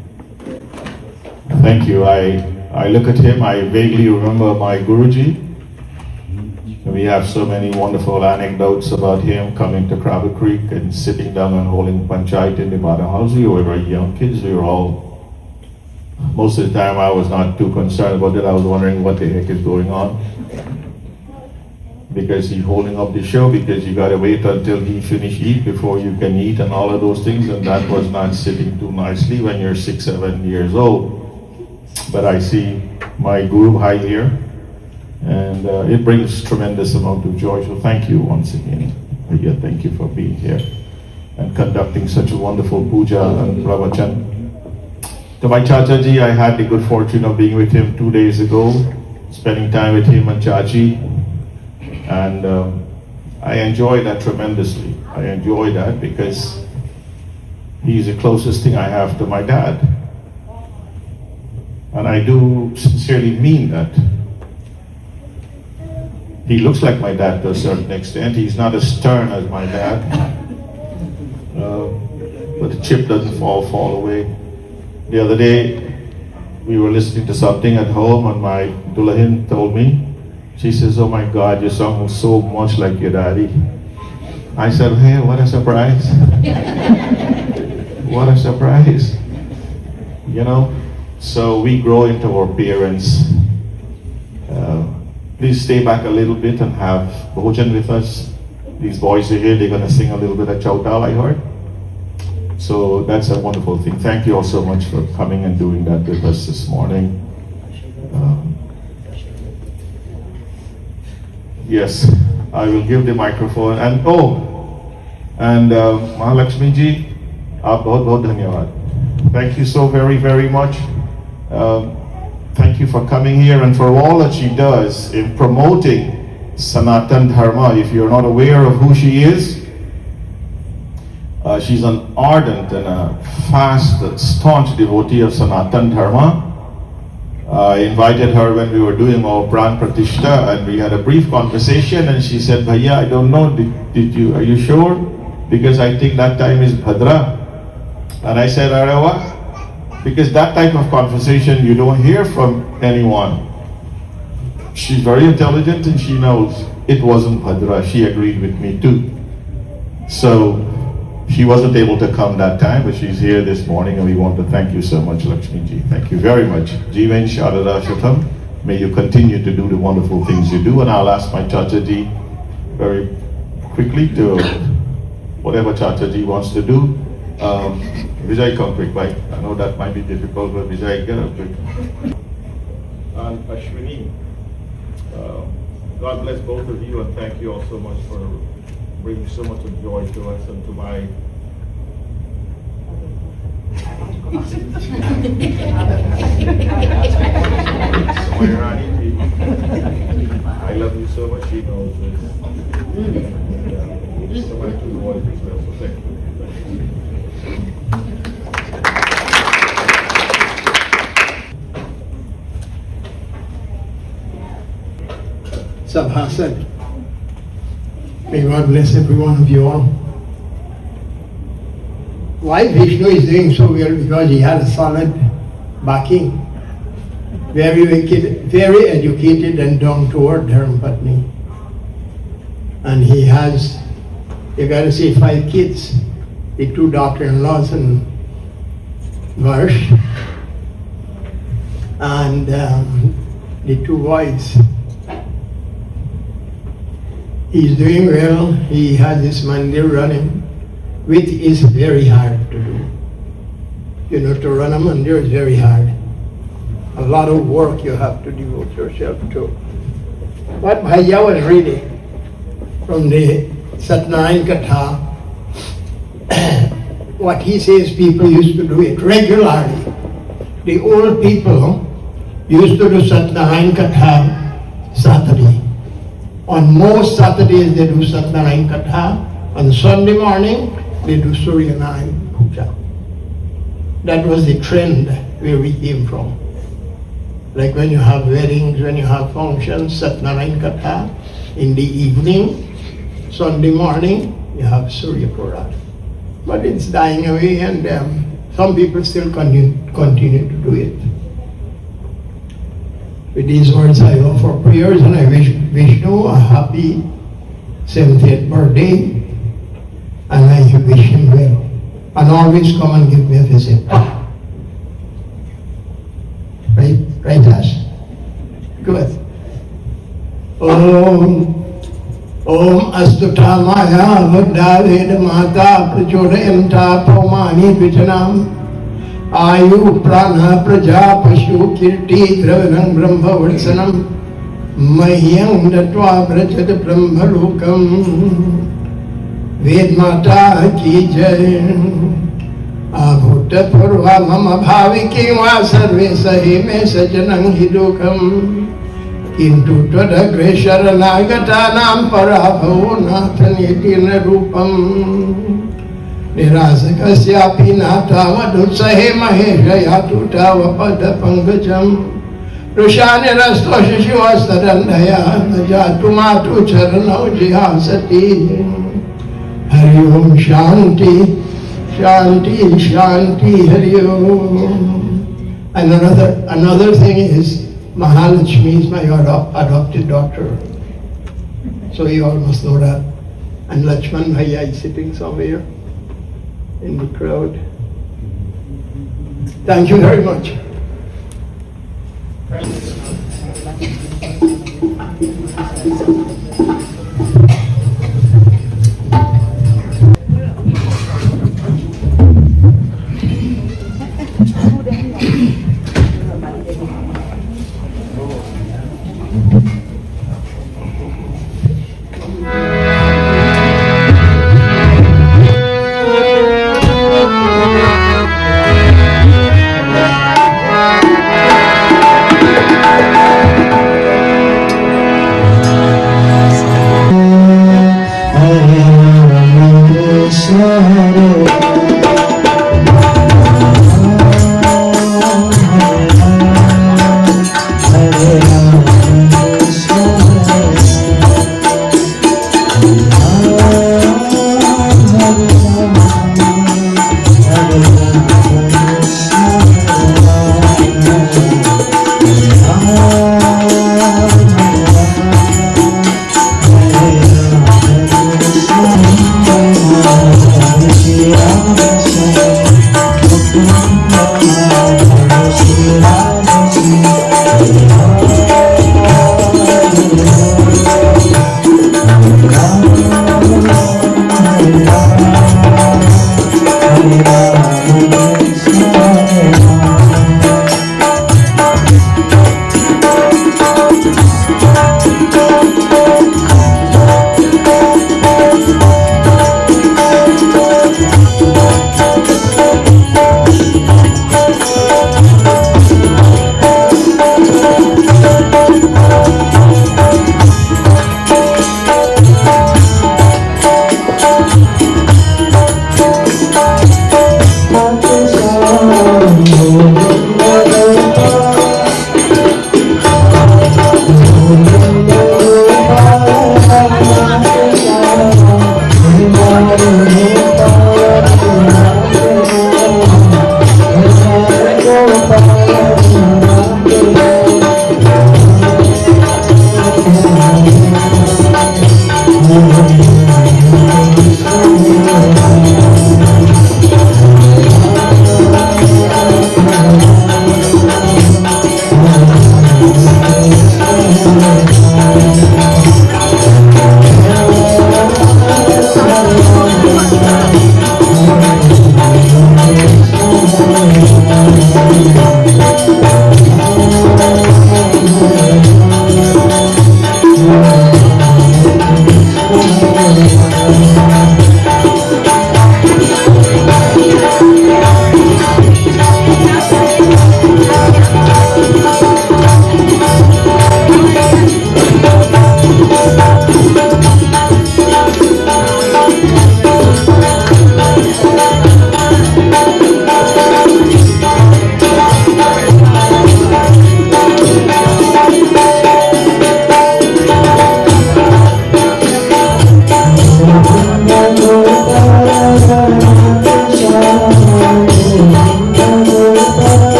Thank you. I look at him, I vaguely remember my Guruji. We have so many wonderful anecdotes about him coming to Crabber Creek and sitting down and holding panchayat in the Bada house. We were very young kids. We were all, most of the time I was not too concerned about it. I was wondering what the heck is going on. Because he's holding up the show, because you gotta wait until he finish eat before you can eat and all of those things, and that was not sitting too nicely when you're 6, 7 years old. But I see my Guru Bhai here, and it brings tremendous amount of joy. So thank you once again. Yeah, thank you for being here and conducting such a wonderful puja and pravachan. To my Chacha ji, I had the good fortune of being with him 2 days ago, spending time with him and Chachi, and I enjoy that tremendously. I enjoy that because he's the closest thing I have to my dad. And I do sincerely mean that. He looks like my dad to a certain extent. He's not as stern as my dad. But the chip doesn't fall away. The other day, we were listening to something at home and my Dulahin told me, she says, oh my God, you sound so much like your daddy. I said, hey, what a surprise. what a surprise. You know, so we grow into our parents. Please stay back a little bit and have bhojan with us. These boys are here, they're going to sing a little bit of Chautal, I heard. So that's a wonderful thing. Thank you all so much for coming and doing that with us this morning. Yes, I will give the microphone. And Mahalakshmi ji, aap bahut bahut dhanyawad. Thank you so very, very much. Thank you for coming here and for all that she does in promoting Sanatan Dharma. If you're not aware of who she is, she's an ardent and a fast, staunch devotee of Sanatan Dharma. I invited her when we were doing our Pran Pratishta, and we had a brief conversation, and she said, Bhaiya, I don't know, are you sure? Because I think that time is Bhadra. And I said, Arawa, because that type of conversation you don't hear from anyone. She's very intelligent and she knows it wasn't Bhadra. She agreed with me too. So she wasn't able to come that time, but she's here this morning, and we want to thank you so much, Lakshmi ji. Thank you very much. Jeevan Sharada Shatam, may you continue to do the wonderful things you do. And I'll ask my Chacha ji very quickly to whatever Chacha ji wants to do. Vijay, come quick, right? I know that might be difficult, but Vijay, get up quick. And Ashwini, God bless both of you, and thank you all so much for bringing so much of joy to us and to my I love you so much, she knows this. Somebody to the voice as well, so thank you. Sabha said, may God bless every one of you all. Why Vishnu is doing so well? Because he has a solid backing. Very educated and down-to-earth Dharmapatni. And he has, you gotta say, 5 kids, the 2 daughter-in-laws and Varsh, and the 2 boys. He's doing well. He has this mandir running, which is very hard to do. You know, to run a mandir is very hard. A lot of work you have to devote yourself to. What Bhaiya was reading from the Satnarayan Katha, what he says people used to do it regularly. The old people used to do Satnarayan Katha Saturday. On most Saturdays they do Satnarayan Katha. On Sunday morning they do Surya Narayan Puja. That was the trend where we came from. Like when you have weddings, when you have functions, Satnarayan Katha. In the evening, Sunday morning, you have Surya Puja. But it's dying away, and some people still continue to do it. With these words, I offer prayers, and I wish Vishnu a happy 70th birthday, and I wish him well. And always come and give me a visit. Right, Ash? Good. Om astuta maya vaddaved mata prachodayanta paumani vichanam Ayu prana praja pashu kirti dravanam brahma varsanam Mahyam datva vrajad brahma lokam Ved mata ki jai Abhuta purva mama bhaviki va sarve sahi me sajanam hidukam Kintu tadagre sharanagatanam parabhavo nathanyetina rupam Nirasakasyapi nata vadutsahe maheshayatu tava pada pangajam Rushani rasto shishivastarandaya najatu matu charanau jihasati Hari Om Shanti, Shanti, Shanti, Hari Om. And another thing is, Mahalakshmi is my adopted daughter. So you all must know that. And Lakshman Bhaiya is sitting somewhere in the crowd. Thank you very much.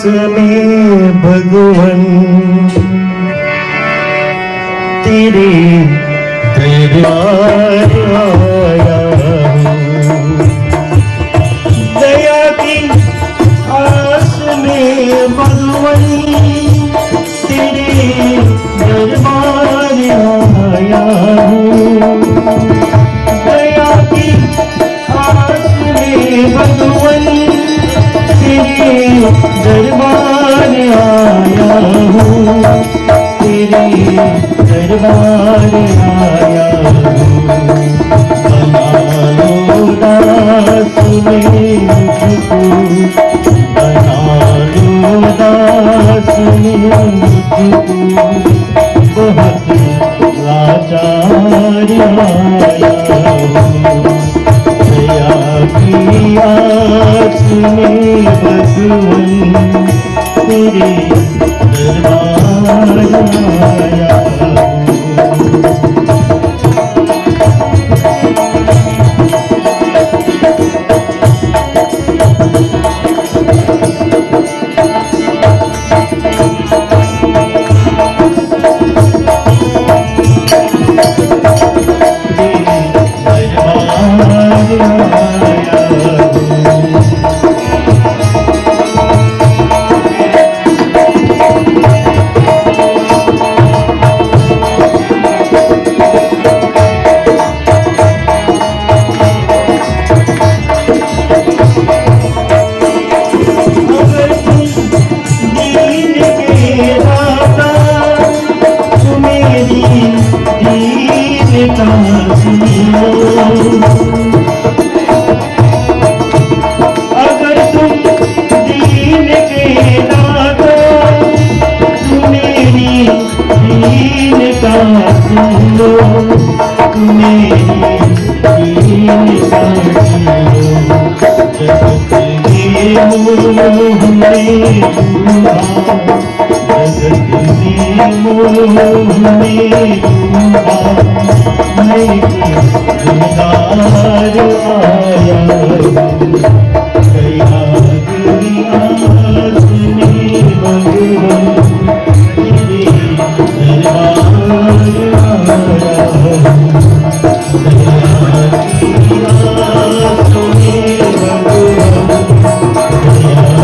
में भगवन तेरे दरबार आया हूँ। दया की आस में भगवन तेरे दरबार आया हूँ। दया की आस में भगवन तेरे दरबार आया हूँ। तेरे दरबार आया हूँ। बना लो दास में मुझको, बना लो दास में मुझको। बहुत लाचार आया हूँ। दया की आस में भगवन तेरे दरबार आया हूँ। अगर तुम दीन के दाता, तुम मेरी दीन का सुन लो, तुम मेरी दीन का सुन लो। जगत के मोह में डूबा, जगत के मोह में डूबा, मैं गुलजार आया हूँ। दया की आस में भगवन तेरे दरबार आया हूँ। दया की आस में भगवन, दया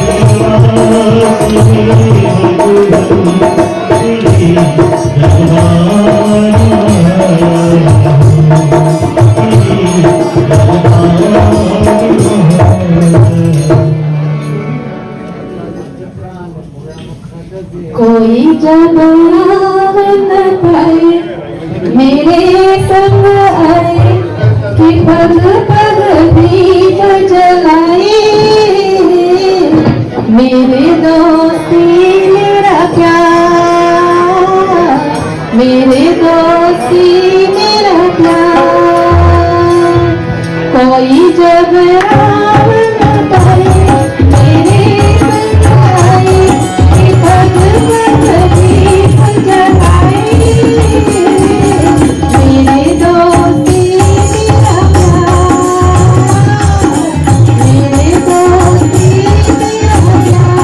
की आस में भगवन तेरे दरबार आया हूँ। कोई जब न पाए मेरे संग आए कि पग पग दीप जलाए। मेरे दोस्ती मेरा प्यार, मेरे दोस्ती मेरा प्यार। कोई जब राम न पाए मेरे संग आए कि पग पग दीप जलाए। मेरे दोस्ती मेरा प्यार, मेरे दोस्ती मेरा प्यार।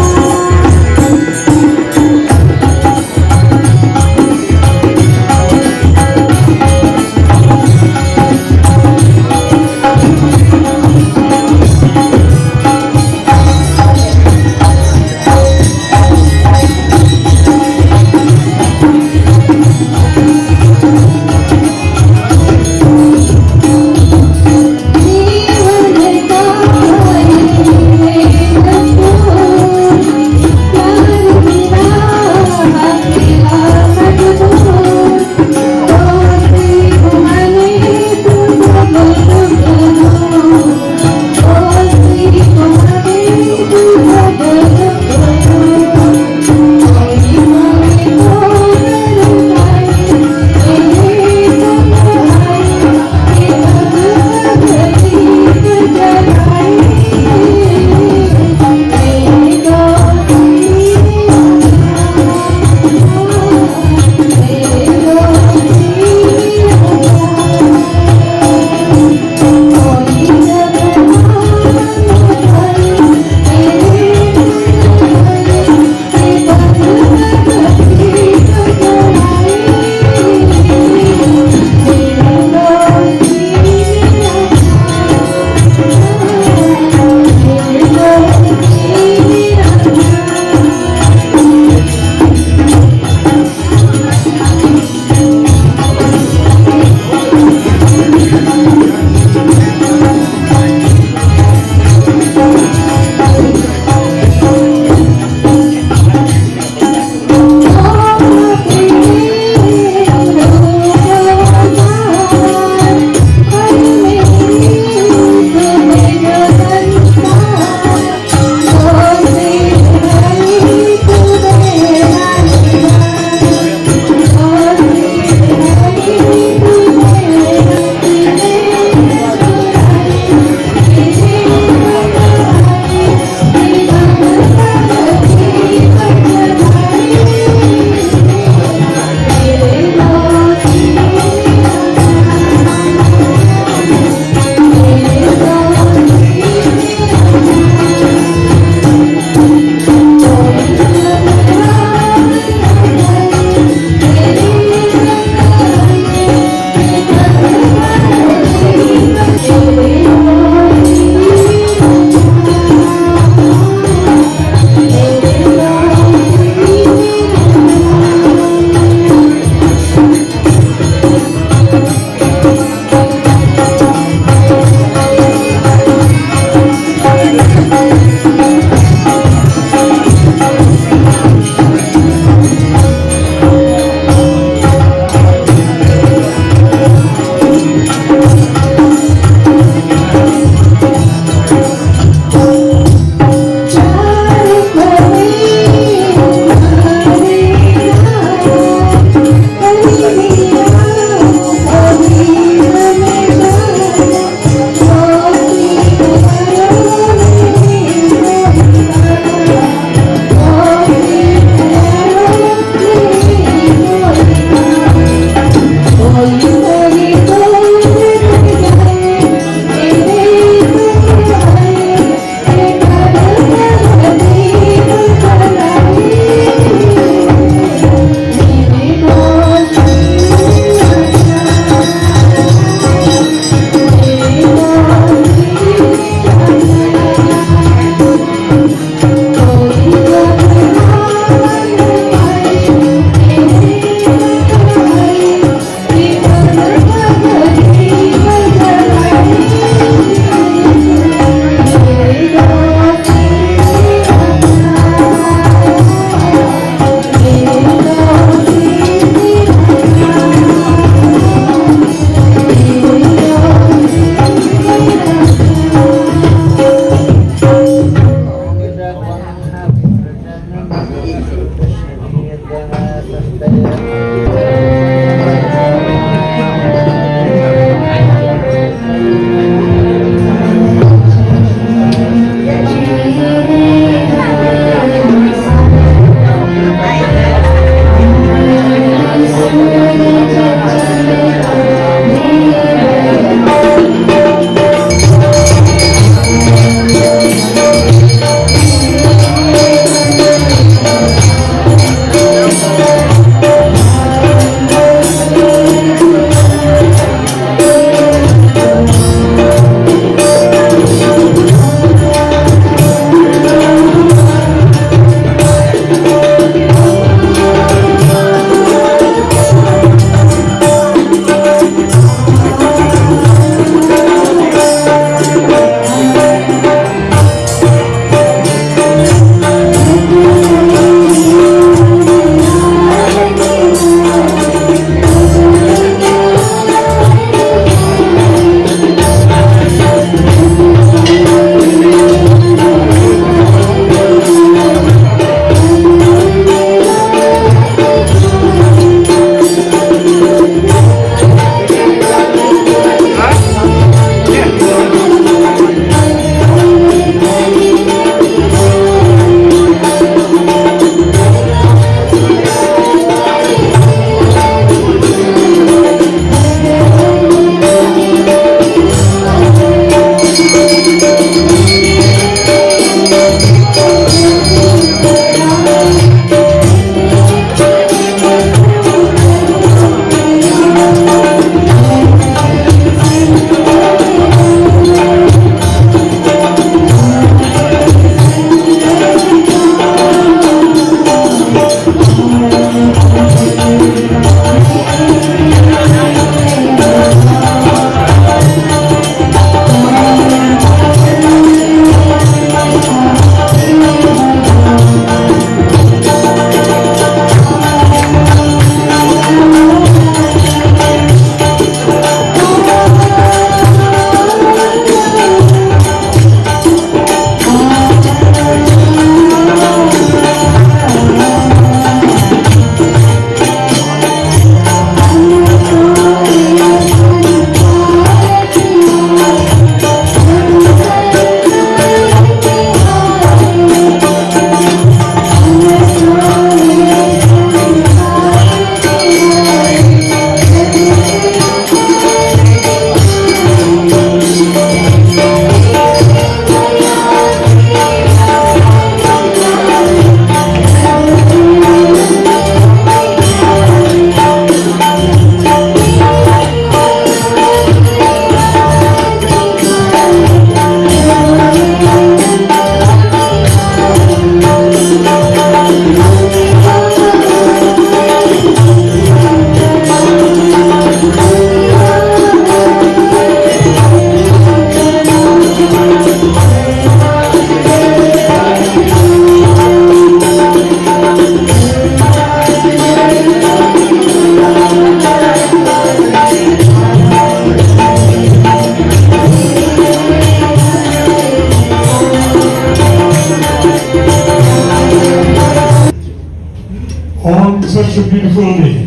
a beautiful day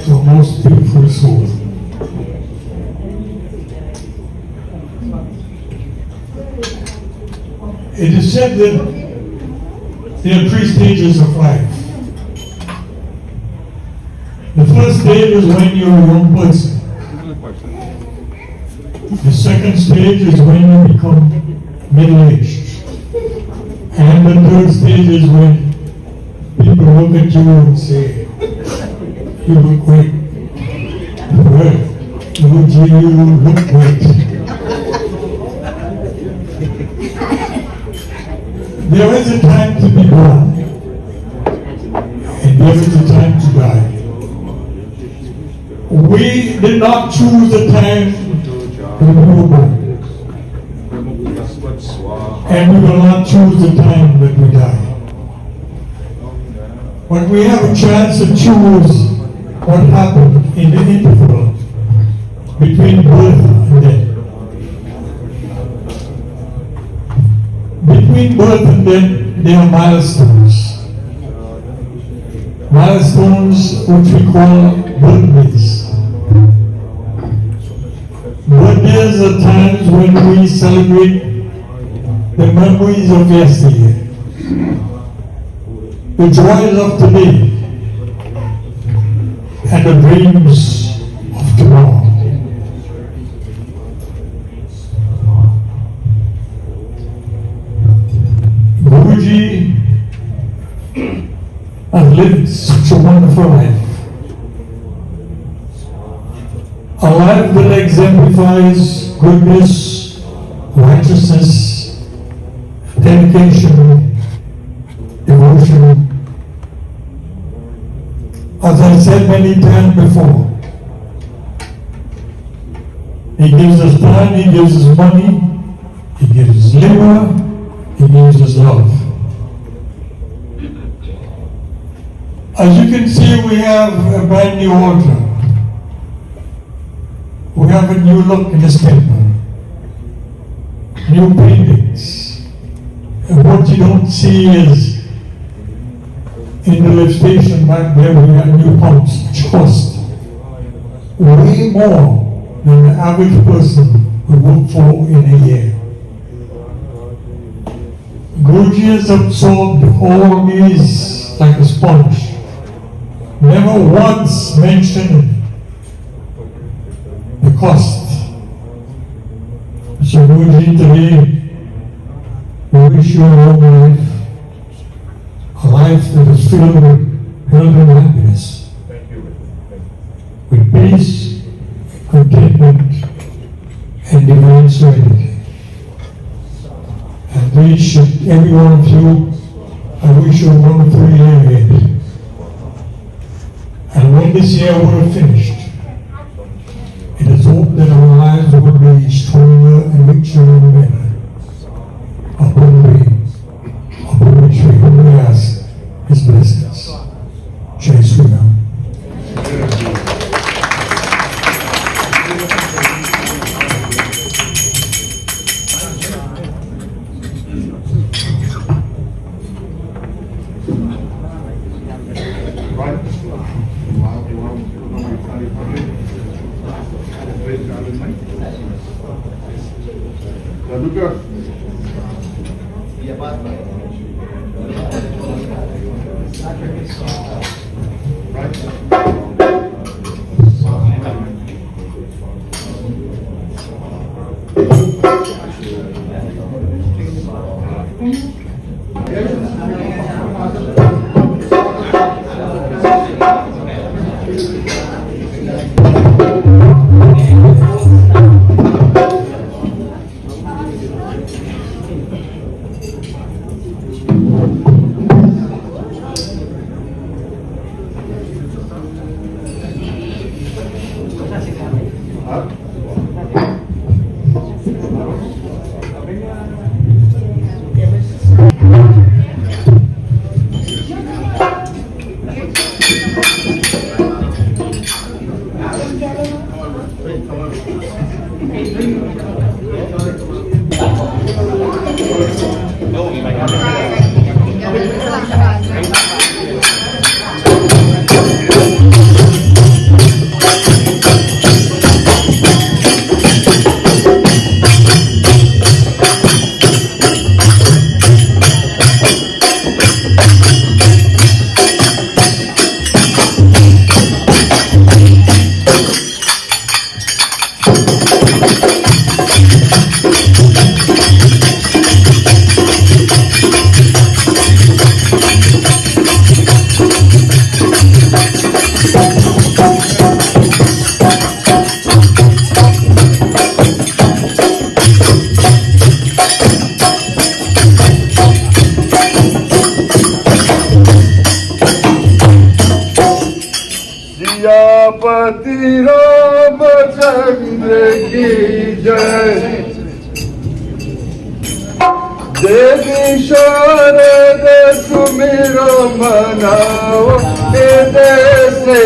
to a most beautiful soul. It is said that there are 3 stages of life. The first stage is when you're a young person. The second stage is when you become middle-aged. And the third stage is when people look at you and say, you look great. Well, you look great. There is a time to be born, and there is a time to die. We did not choose the time when we were born, and we will not choose the time that we die. But we have a chance to choose what happened in the interval between birth and death. Between birth and death, there are milestones. Milestones which we call birthdays. Birthdays are times when we celebrate the memories of yesteryear, the joys of today, and the dreams of tomorrow. Guruji has lived such a wonderful life. A life that exemplifies goodness, righteousness, dedication, devotion. As I said many times before, he gives us time, he gives us money, he gives us labor, he gives us love. As you can see, we have a brand new altar. We have a new look in this temple. New paintings. And what you don't see is in the lift station back there we have new pumps which cost way more than the average person would work for in a year. Guruji has absorbed all these like a sponge. Never once mentioned the cost. So Guruji, today we wish you a long life, a life that is filled with health and happiness, with peace, contentment, and divine serenity. And we should, every one of you, I wish you a wonderful year ahead. And when this year will have finished, it is hoped that our lives will be stronger and richer and better, upon which we humbly ask His blessings. Jai Sri Ram. की जय देवी शारद सुमिरो मनाओ हे देसे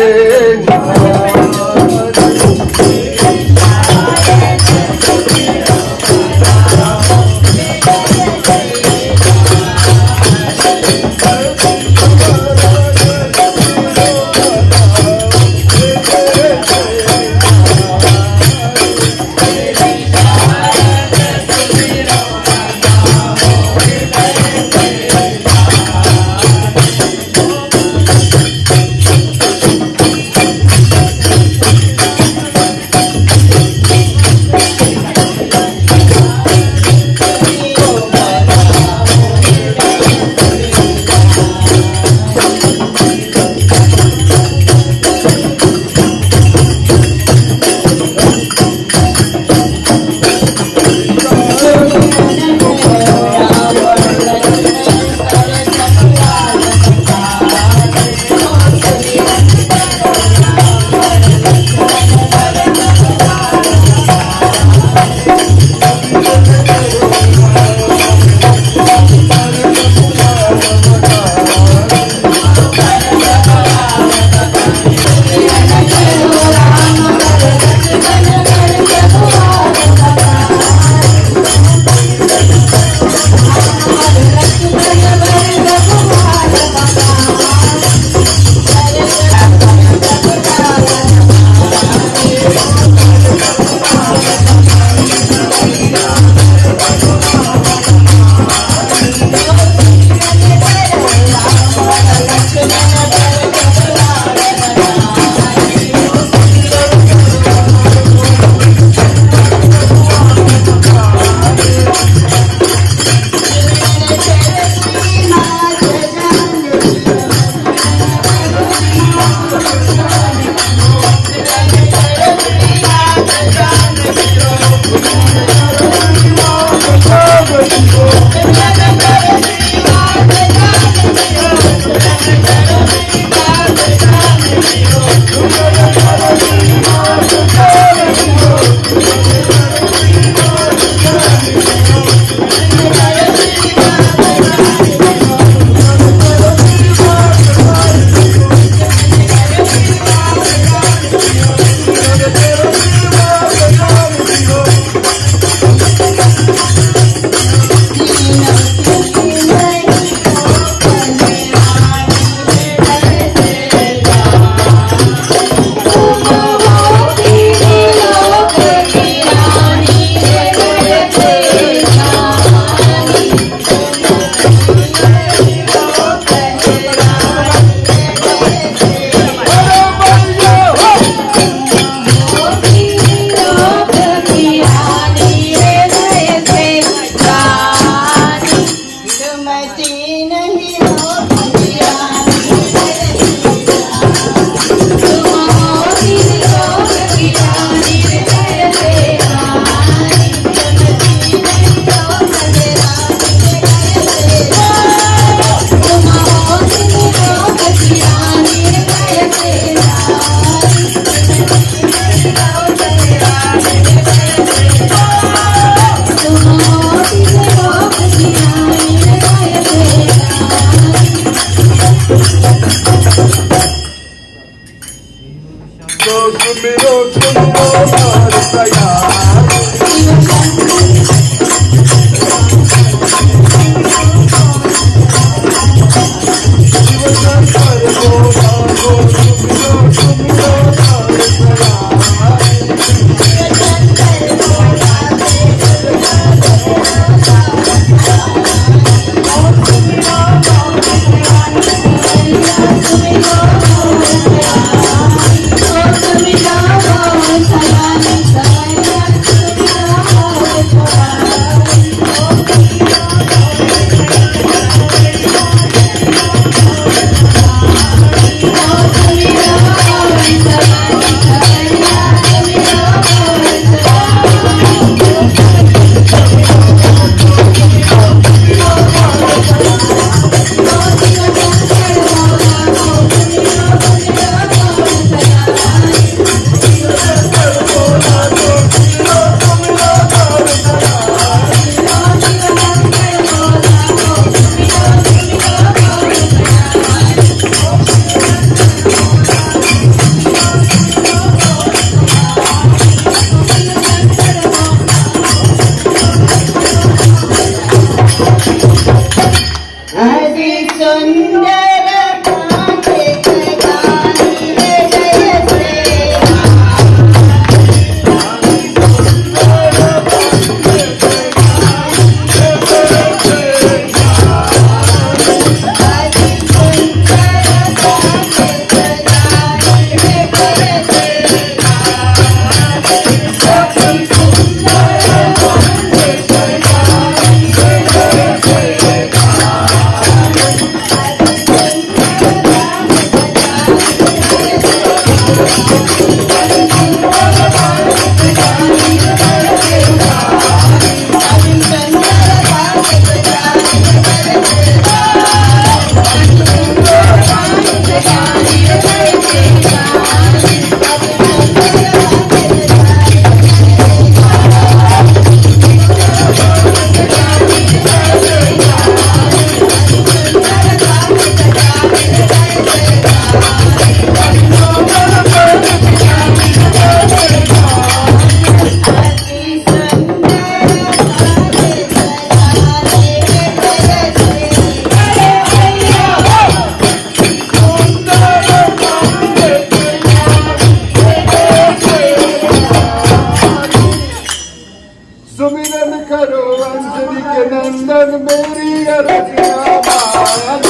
करो अंजलि के नंदन मेरी अरजना मान।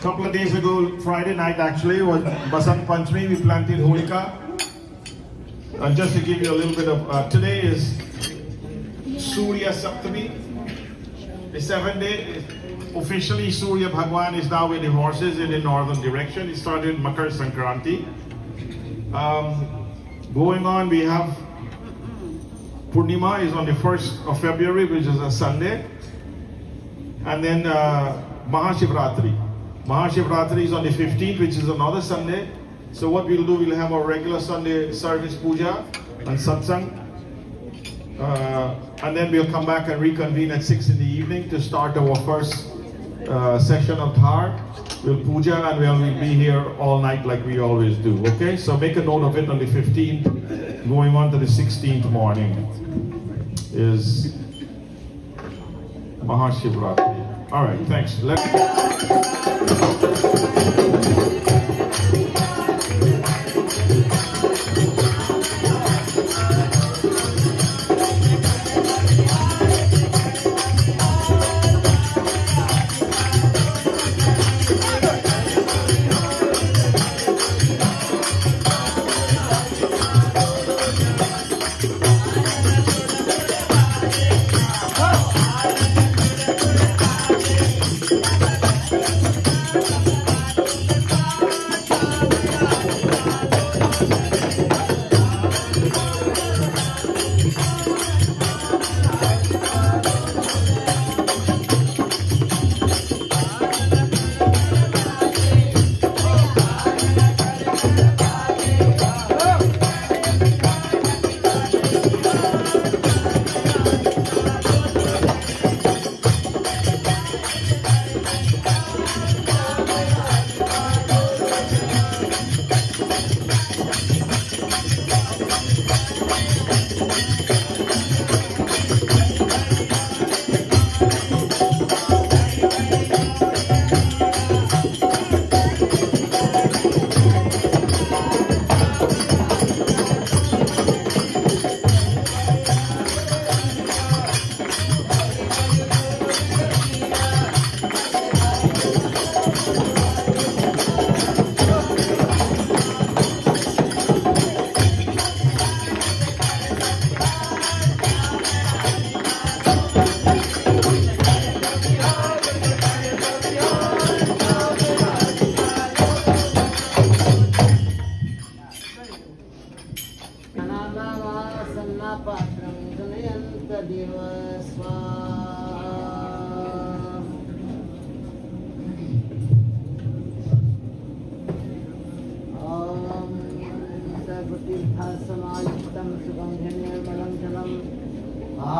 Couple of days ago, Friday night actually, was Basant Panchami. We planted Holika. And just to give you a little bit of, today is Surya Saptami, the 7th day. Officially, Surya Bhagwan is now with the horses in the northern direction. It started with Makar Sankranti. Going on, we have Purnima is on the 1st of February, which is a Sunday. And then Mahashivratri. Mahashivratri is on the 15th, which is another Sunday. So what we'll do, we'll have our regular Sunday service puja and satsang. And then we'll come back and reconvene at 6 in the evening to start our first session of Thar. We'll puja and we'll be here all night like we always do. Okay? So make a note of it on the 15th, going on to the 16th morning is Mahashivratri. All right, thanks.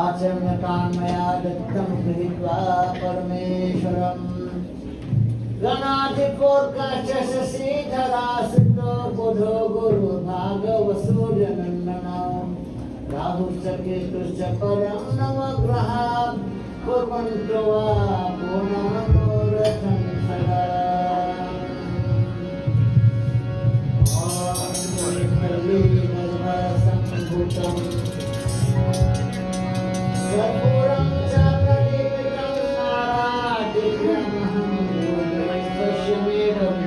आचम्यकान्मया दत्तं गृहीत्वा परमेश्वरम् गणाधिकोर्कश्च शशिधरासितो बुधो गुरुभागवसूर्यनन्दनो राहुश्च केतुश्च परं नवग्रहाः कुर्वन्तो वा पूर्णमनोरथं सदा कर्पूरं च प्रदीपितं नारादिव्यमहं पश्यमेवं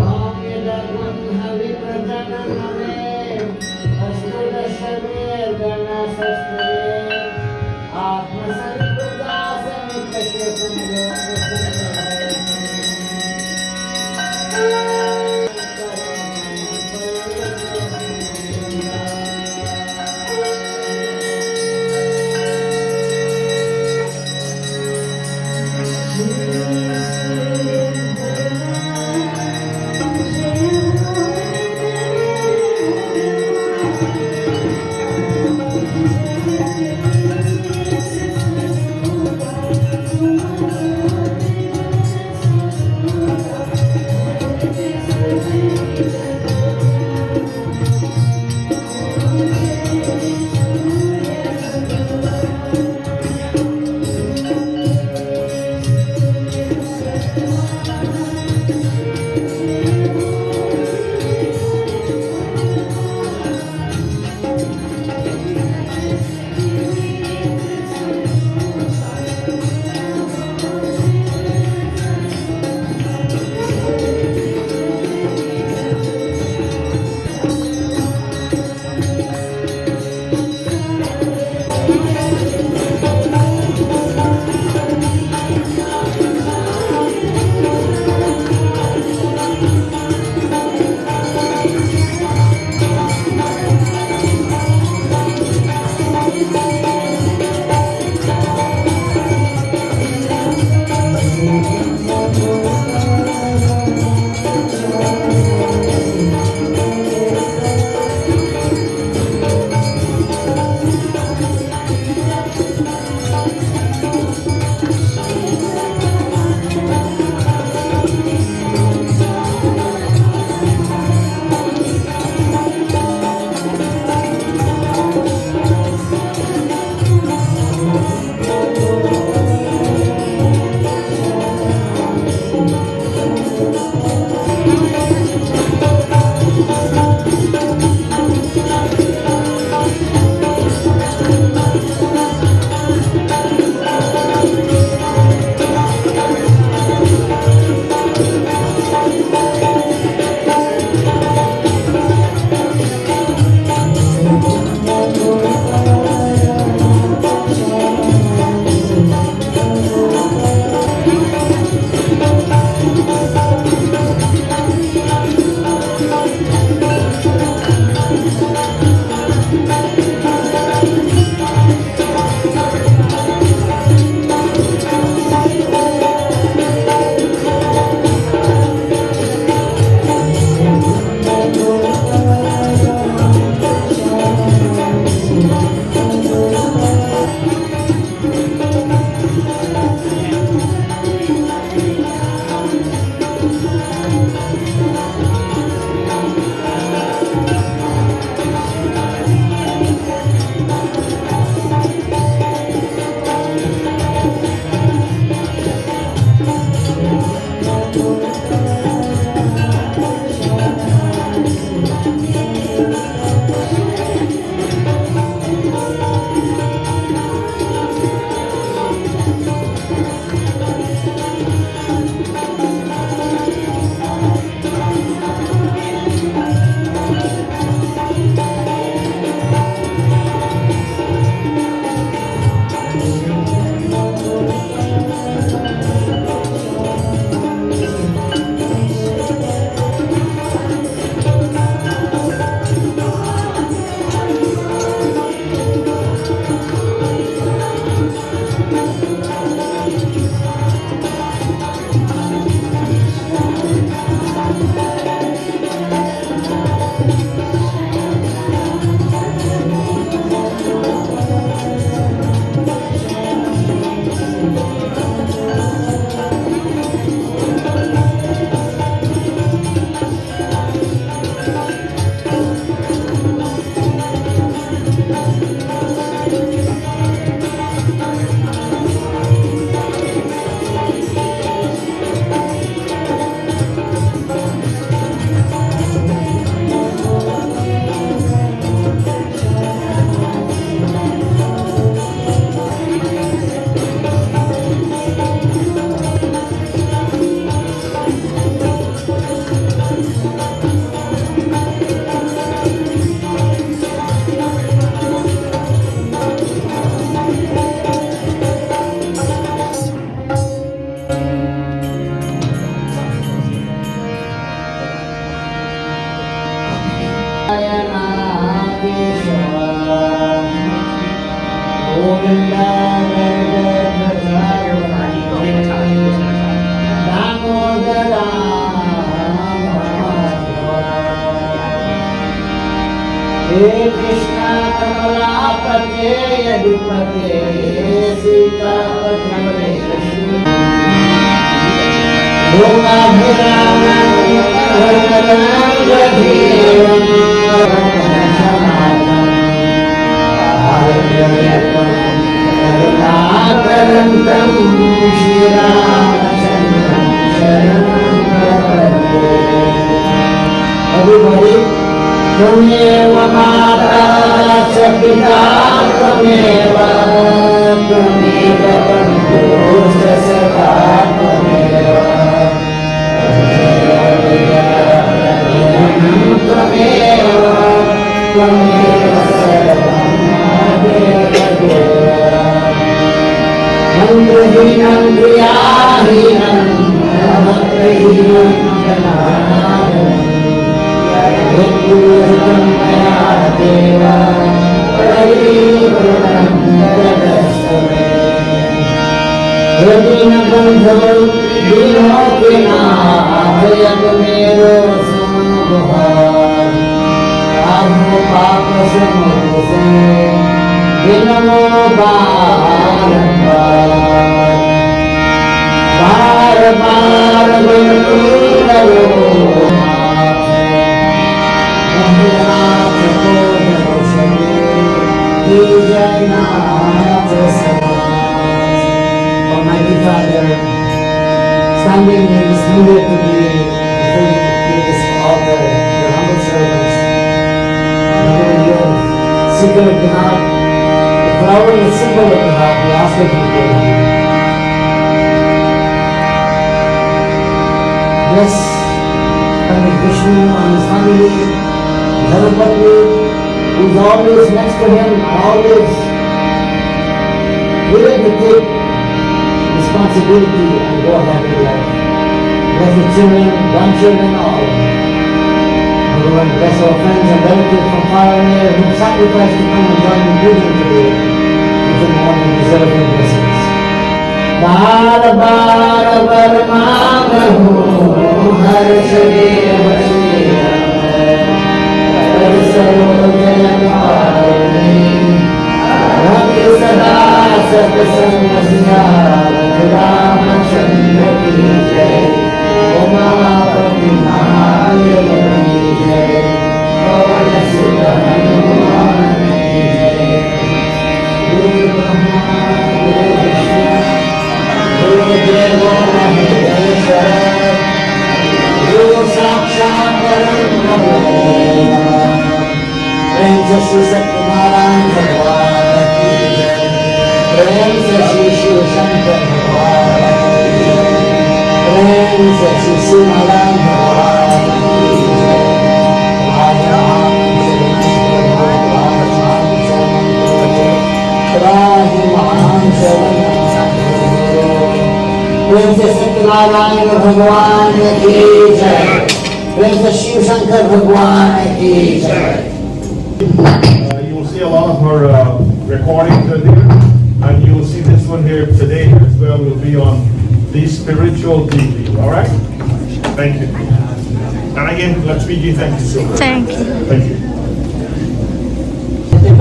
ॐ यदग्नं हविप्रजननमे अस्तु दशमे गणशस्त्रे आत्मसंकृता Thank you. He Krishna Kamalapate Yadupate Sita Patramale Krishna Yoga Bhirana Karantam Shira Everybody, Tumeva Mata Chapita Tumeva Tumeva Bandhuja Saka Tumeva Tumeva Tumeva Sarvam Deva Deva Mandrahinam Priyahinam Namakrahinam Jananam Yadurvam Maya Deva Paripurnam Tadastame Yadina Bandho Dinokina Ayatamero Samubhar Abhu Papa Samuse Dinamo Barambar Bar Bar Guru Almighty Father, standing in this minute to be before this altar, your humble servants, and your seeker of the heart, the flower and the symbol of the heart, we ask of you, Lord. Bless Pandit Vishnu and his family, Dharmapatni, who is always next to him, always willing to take responsibility and go ahead in life. Bless the children, grandchildren, all. Everyone bless our friends and relatives from far and near who sacrificed to come and join in building today. Give them all the deserving blessings. Bara bara barma prahu har shade vasiya har sarojana parni Rati sada sat samasiya Ramachandra ki jai Umapati Mahayana ki jai Pavana Sudha Hanuman ki jai Guru Brahma Guru Vishnu Guru Deva Maheshwara Guru Sakshat Param Prem se Shri Satyanarayan Bhagwan ki jai Prem se Shri Shiv Shankar Bhagwan ki jai Prem se Shri Sinaran Bhagwan ki jai Trahi Mahan Sharanam Prem se Satyanarayan Bhagwan ki jai Prem se Shiv Shankar Bhagwan ki jai. You will see a lot of her recordings are there, and you will see this one here today as well. Will be on the spiritual TV. All right? Thank you. And again, Lakshmiji, thank you so much. Thank you. Thank you.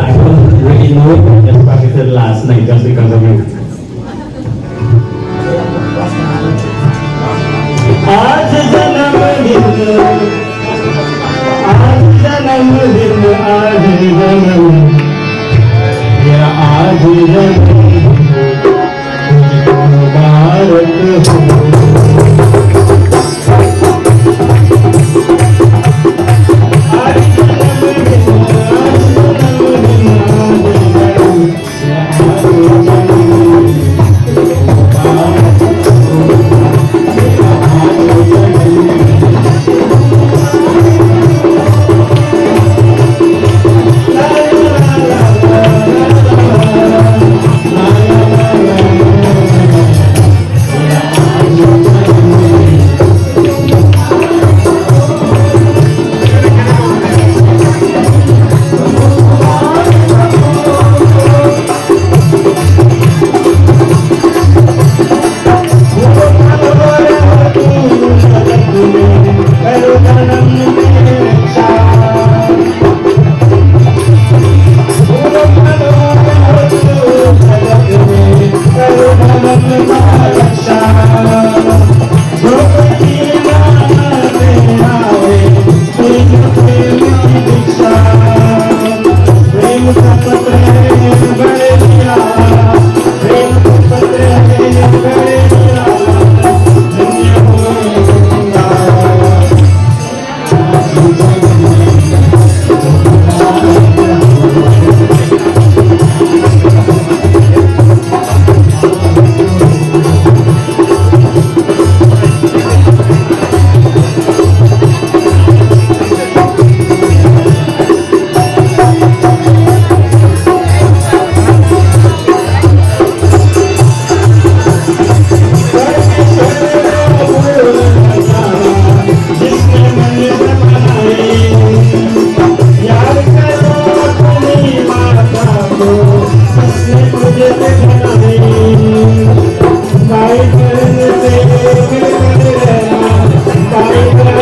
I was really moved when I started last night just because of you. आज जन्मदिन मेरा आज जन्मदिन तुझको मुबारक हो दिल से मिल गया,